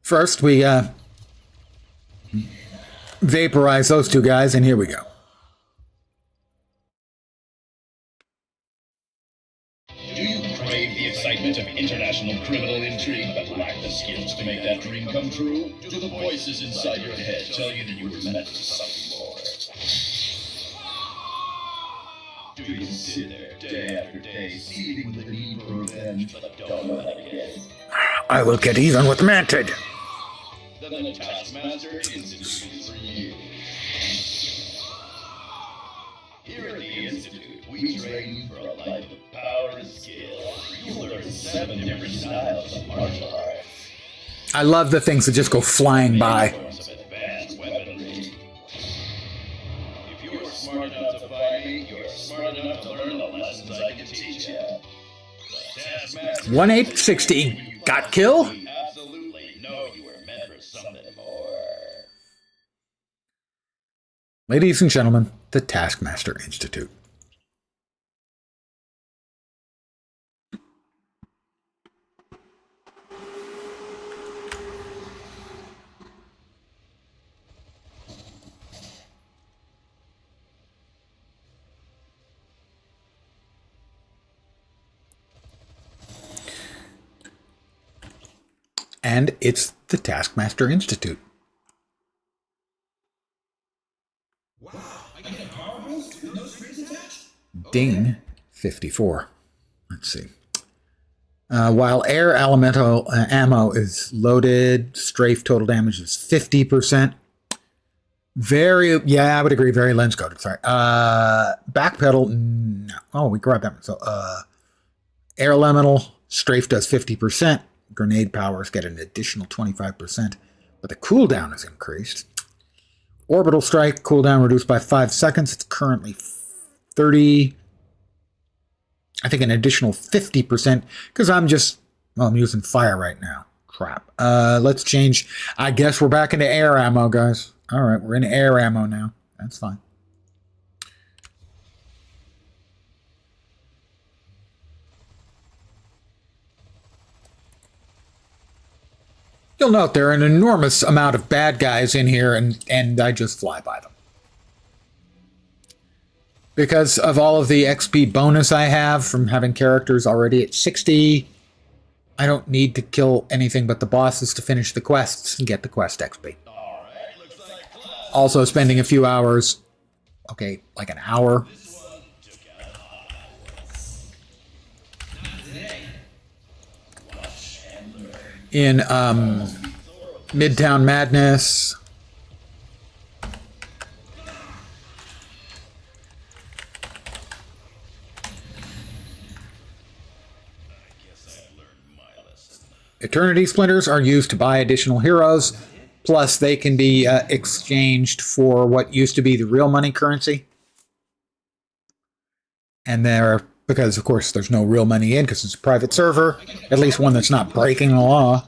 First, we vaporize those two guys, and here we go. Do you crave the excitement of international criminal intrigue but lack the skills to make that dream come true? Do the voices inside your head tell you that you were meant for something more? Do you sit there day after day, seething with the need for revenge, but don't know how to get it? I will get even with Manted. Then the Taskmaster Institute is for you. Here at the Institute, we train you for a life of power and skill. You'll learn 7 different styles of martial arts. I love the things that just go flying by. Forms of advanced weaponry. If you're smart enough to fight me, you're smart enough to learn the lessons I can teach you. The Taskmaster 1860. Got kill? absolutely know you were meant for something more. Ladies and gentlemen, the Taskmaster Institute. And it's the Taskmaster Institute. Wow, I get a power boost with no strings attached? Ding 54. Let's see. While air elemental ammo is loaded, strafe total damage is 50%. I would agree, very lens coded. Sorry. Backpedal, no. Oh, we grabbed that one. So, air elemental, strafe does 50%. Grenade powers get an additional 25%, but the cooldown is increased. Orbital strike, cooldown reduced by 5 seconds. It's currently 30. I think an additional 50% because I'm using fire right now. Crap. Let's change. I guess we're back into air ammo, guys. All right, we're in air ammo now. That's fine. You'll note there are an enormous amount of bad guys in here, and I just fly by them. Because of all of the XP bonus I have from having characters already at 60, I don't need to kill anything but the bosses to finish the quests and get the quest XP. Also spending a few hours, okay, like an hour, in Midtown Madness. Eternity Splinters are used to buy additional heroes, plus they can be exchanged for what used to be the real money currency. And they're, because of course there's no real money in because it's a private server, at least one that's not breaking the law.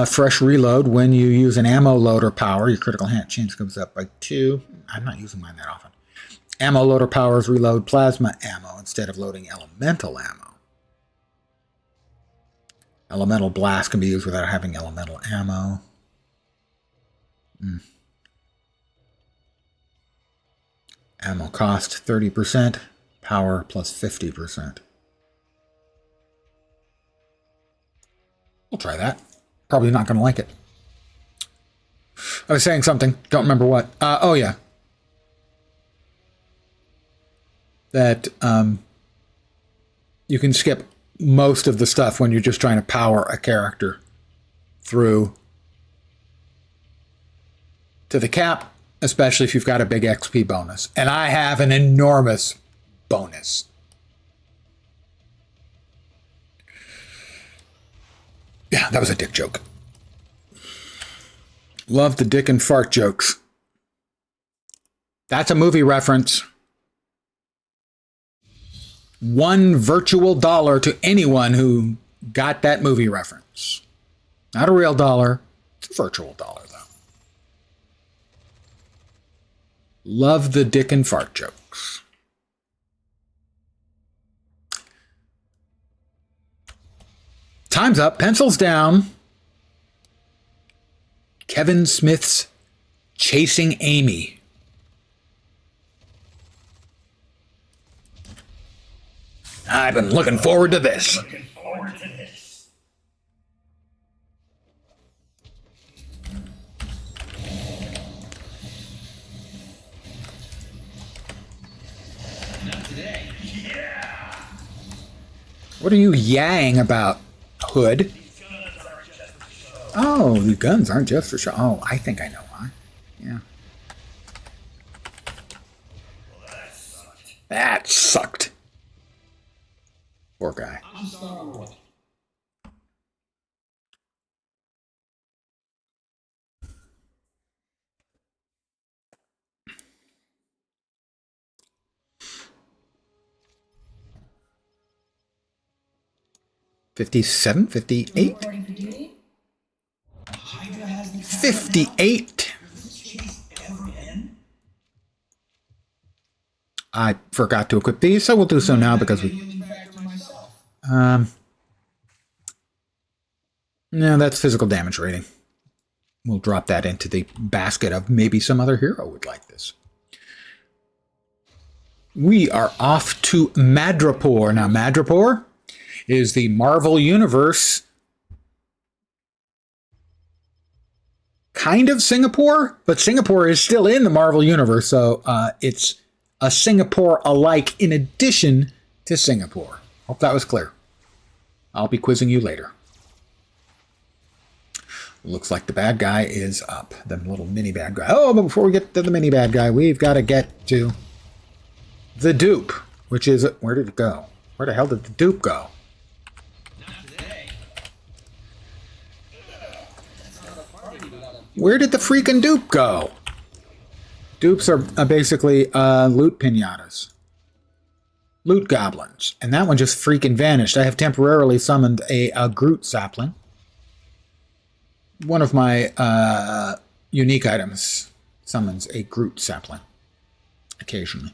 Fresh reload, when you use an ammo loader power, your critical hit chance goes up by 2. I'm not using mine that often. Ammo loader powers reload plasma ammo instead of loading elemental ammo. Elemental blast can be used without having elemental ammo. Ammo cost 30%, power plus 50%. We'll try that. Probably not going to like it. I was saying something. Don't remember what. Oh, yeah. That you can skip most of the stuff when you're just trying to power a character through to the cap, especially if you've got a big XP bonus. And I have an enormous bonus. Yeah, that was a dick joke. Love the dick and fart jokes. That's a movie reference. $1 virtual dollar to anyone who got that movie reference. Not a real dollar. It's a virtual dollar, though. Love the dick and fart jokes. Time's up. Pencils down. Kevin Smith's Chasing Amy. I've been looking forward to this. Looking forward to this. Not today. Yeah! What are you yang about, Hood? Guns are just for show. Oh, the guns aren't just for show. Oh, I think I know why. Yeah. Well, that sucked. That sucked. Poor guy. I'm Star-Lord. $57, $58, Reporting for duty. Hydra has the $58. Does this chase ever end? I forgot to equip these, so we'll do so now because we. Healing factor myself. No, that's physical damage rating. We'll drop that into the basket of maybe some other hero would like this. We are off to Madripoor. Now, Madripoor is the Marvel Universe kind of Singapore, but Singapore is still in the Marvel Universe, so it's a Singapore alike in addition to Singapore. Hope that was clear. I'll be quizzing you later. Looks like the bad guy is up. The little mini bad guy. Oh, but before we get to the mini bad guy, we've got to get to the dupe, which is... Where did it go? Where the hell did the dupe go? Not today. Where did the freaking dupe go? Dupes are basically loot pinatas. Loot goblins. And that one just freaking vanished. I have temporarily summoned a Groot sapling. One of my unique items summons a Groot sapling. Occasionally.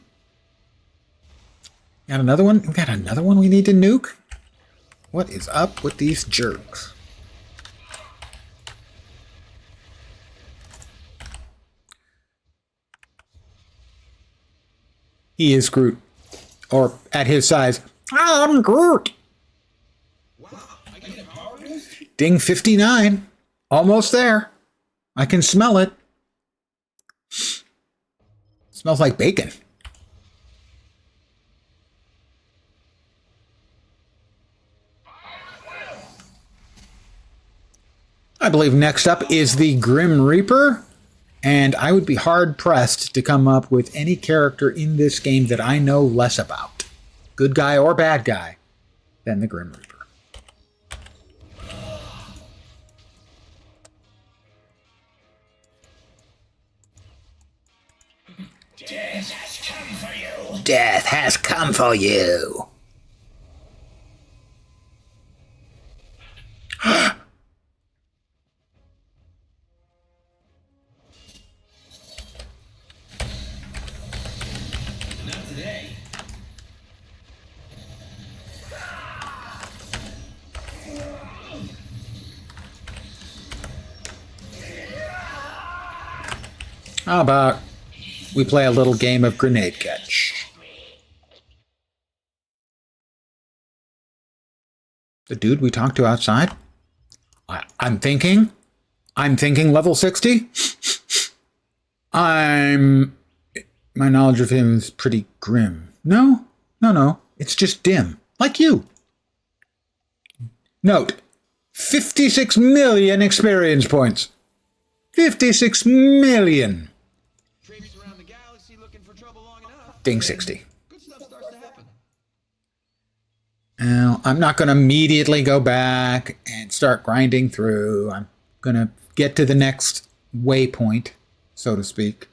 Got another one? We got another one we need to nuke? What is up with these jerks? He is Groot. Or, at his size, I'm Groot! Wow, I get a power boost? Ding 59. Almost there. I can smell it. Smells like bacon. I believe next up is the Grim Reaper, and I would be hard-pressed to come up with any character in this game that I know less about, good guy or bad guy, than the Grim Reaper. Death has come for you. Death has come for you. Not today. How about we play a little game of grenade catch? The dude we talked to outside? I'm thinking level 60. My knowledge of him is pretty grim. No. It's just dim. Like you. Note, 56 million experience points. 56 million. Traipse around the galaxy looking for trouble long enough. Ding 60. Good stuff starts to happen. Now, I'm not going to immediately go back and start grinding through. I'm going to get to the next waypoint, so to speak.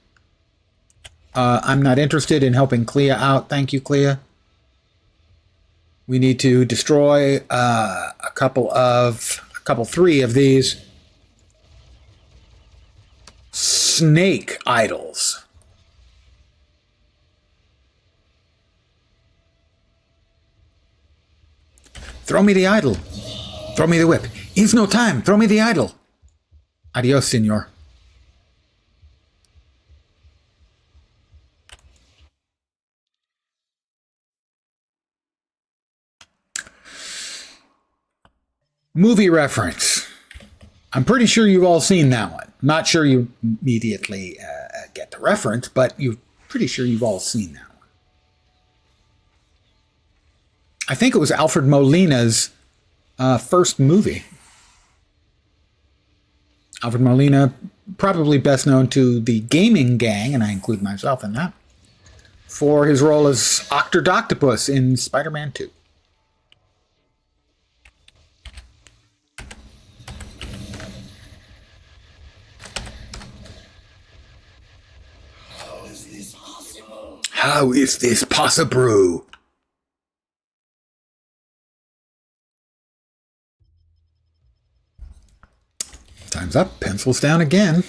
I'm not interested in helping Clea out. Thank you, Clea. We need to destroy three of these snake idols. Throw me the idol. Throw me the whip. Is no time. Throw me the idol. Adios, senor. Movie reference. I'm pretty sure you've all seen that one. Not sure you immediately get the reference, but you're pretty sure you've all seen that one. I think it was Alfred Molina's first movie. Alfred Molina, probably best known to the gaming gang, and I include myself in that, for his role as Octodoctopus in Spider-Man 2. How is this possible? Time's up. Pencils down again.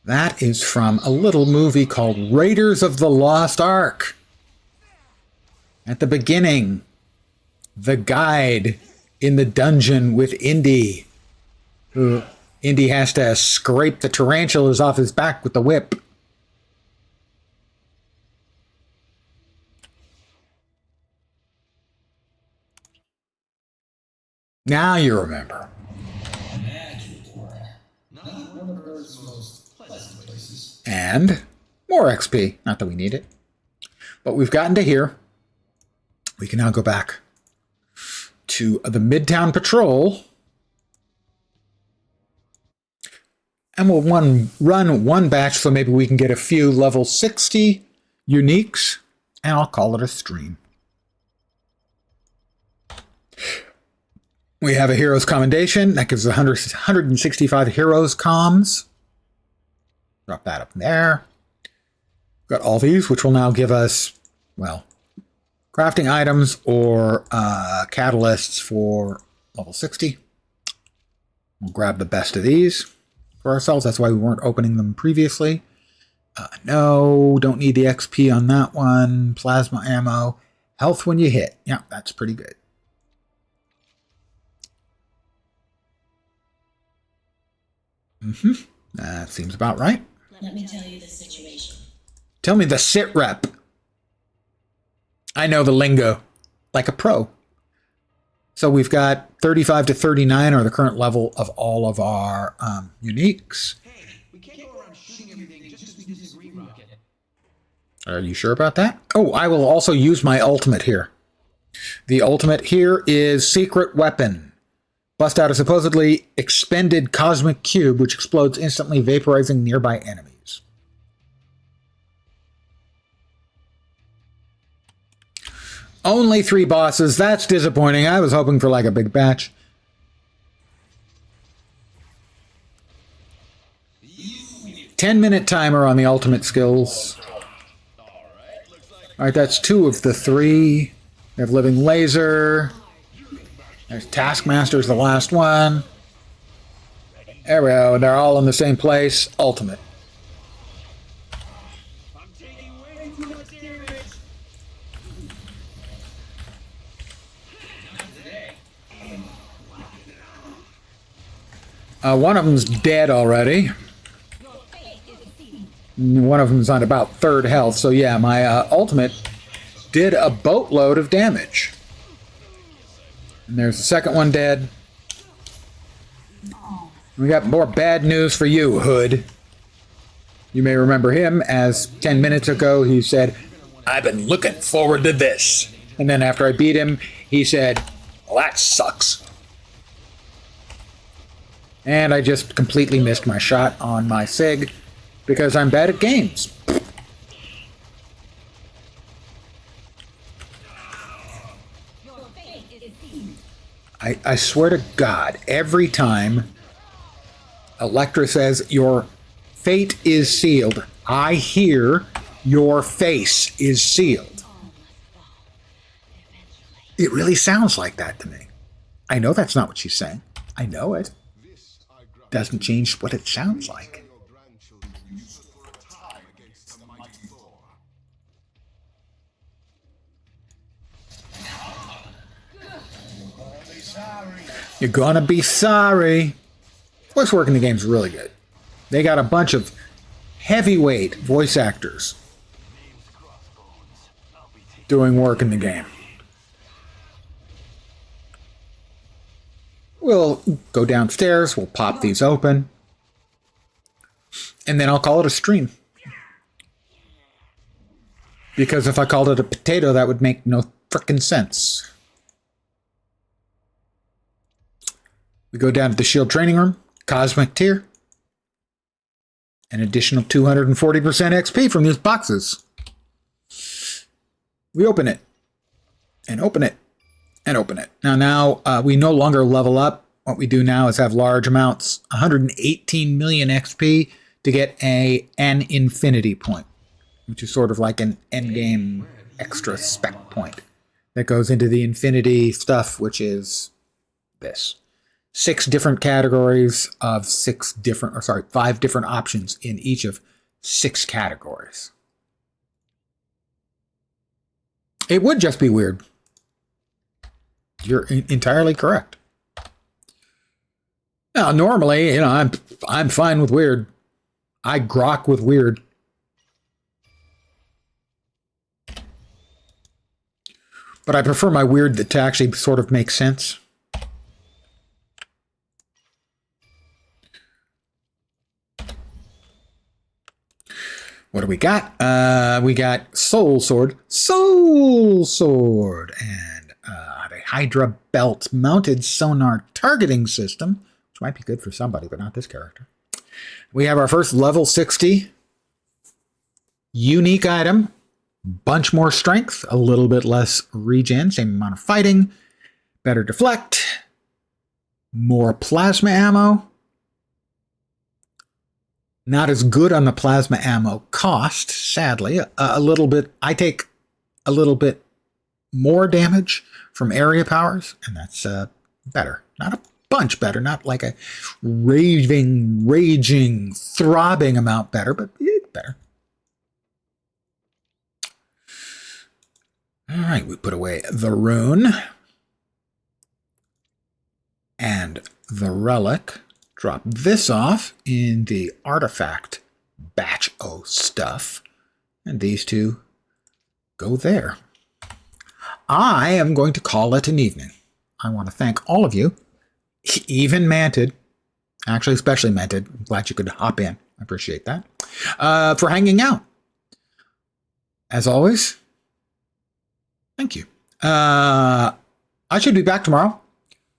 That is from a little movie called Raiders of the Lost Ark. At the beginning, the guide in the dungeon with Indy, who Indy has to scrape the tarantulas off his back with the whip. Now you remember. And more XP. Not that we need it. But we've gotten to here. We can now go back to the Midtown Patrol. And we'll run one batch so maybe we can get a few level 60 uniques. And I'll call it a stream. We have a Heroes Commendation. That gives us 165 Heroes Comms. Drop that up there. Got all these, which will now give us, well, crafting items or catalysts for level 60. We'll grab the best of these for ourselves. That's why we weren't opening them previously. No, don't need the XP on that one. Plasma ammo. Health when you hit. Yeah, that's pretty good. That seems about right. Let me tell you the situation. Tell me the sit rep. I know the lingo like a pro. So we've got 35 to 39 are the current level of all of our uniques. Hey, we can't go around shooting everything just because we disagree, Rocket. Are you sure about that? Oh, I will also use my ultimate here. The ultimate here is Secret Weapon. Bust out a supposedly expended cosmic cube, which explodes instantly, vaporizing nearby enemies. Only 3 bosses. That's disappointing. I was hoping for like a big batch. $10-minute timer on the ultimate skills. All right, that's 2 of the 3. We have Living Laser. There's Taskmaster's the last one. There we go. They're all in the same place. Ultimate. I'm taking way too much damage. One of them's dead already. One of them's on about 3rd health. So yeah, my ultimate did a boatload of damage. And there's the second one dead. We got more bad news for you, Hood. You may remember him as 10 minutes ago he said, "I've been looking forward to this." And then after I beat him, he said, "Well, that sucks." And I just completely missed my shot on my SIG because I'm bad at games. I swear to God, every time Electra says, "Your fate is sealed," I hear, "Your face is sealed." It really sounds like that to me. I know that's not what she's saying. I know it. Doesn't change what it sounds like. You're gonna be sorry. Voice work in the game's really good. They got a bunch of heavyweight voice actors doing work in the game. We'll go downstairs, we'll pop these open, and then I'll call it a stream. Because if I called it a potato, that would make no frickin' sense. We go down to the shield training room, cosmic tier. An additional 240% XP from these boxes. We open it, and open it, and open it. Now we no longer level up. What we do now is have large amounts, 118 million XP to get an infinity point, which is sort of like an endgame extra spec point that goes into the infinity stuff, which is this. 6 different categories of 5 different options in each of 6 categories. It would just be weird. You're entirely correct. Now, normally, I'm fine with weird. I grok with weird. But I prefer my weird to actually sort of make sense. What do we got? We got Soul Sword, and a Hydra Belt mounted sonar targeting system, which might be good for somebody, but not this character. We have our first level 60 unique item, bunch more strength, a little bit less regen, same amount of fighting, better deflect, more plasma ammo. Not as good on the plasma ammo cost, sadly. I take a little bit more damage from area powers, and that's better. Not a bunch better, not like a raging, throbbing amount better, but better. All right, we put away the rune and the relic. Drop this off in the artifact batch O stuff. And these two go there. I am going to call it an evening. I want to thank all of you, even Manted, actually especially Manted. I'm glad you could hop in. I appreciate that. For hanging out. As always, thank you. I should be back tomorrow.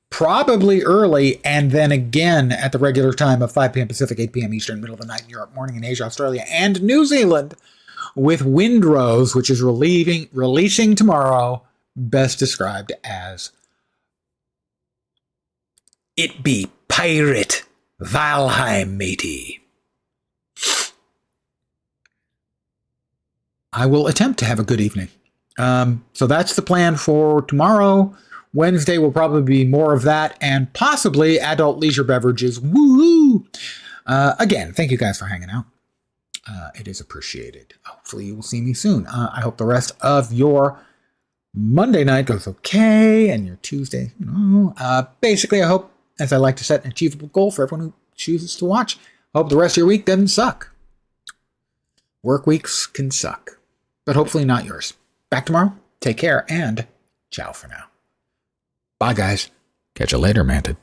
Probably early, and then again at the regular time of 5 p.m. Pacific, 8 p.m. Eastern, middle of the night in Europe, morning in Asia, Australia, and New Zealand, with Windrose, which is releasing tomorrow, best described as It Be Pirate Valheim, matey. I will attempt to have a good evening. So that's the plan for tomorrow. Wednesday will probably be more of that and possibly adult leisure beverages. Woo! Again, thank you guys for hanging out. It is appreciated. Hopefully you will see me soon. I hope the rest of your Monday night goes okay and your Tuesday, basically I hope, as I like to set an achievable goal for everyone who chooses to watch, I hope the rest of your week doesn't suck. Work weeks can suck, but hopefully not yours. Back tomorrow. Take care and ciao for now. Bye, guys. Catch you later, Manted.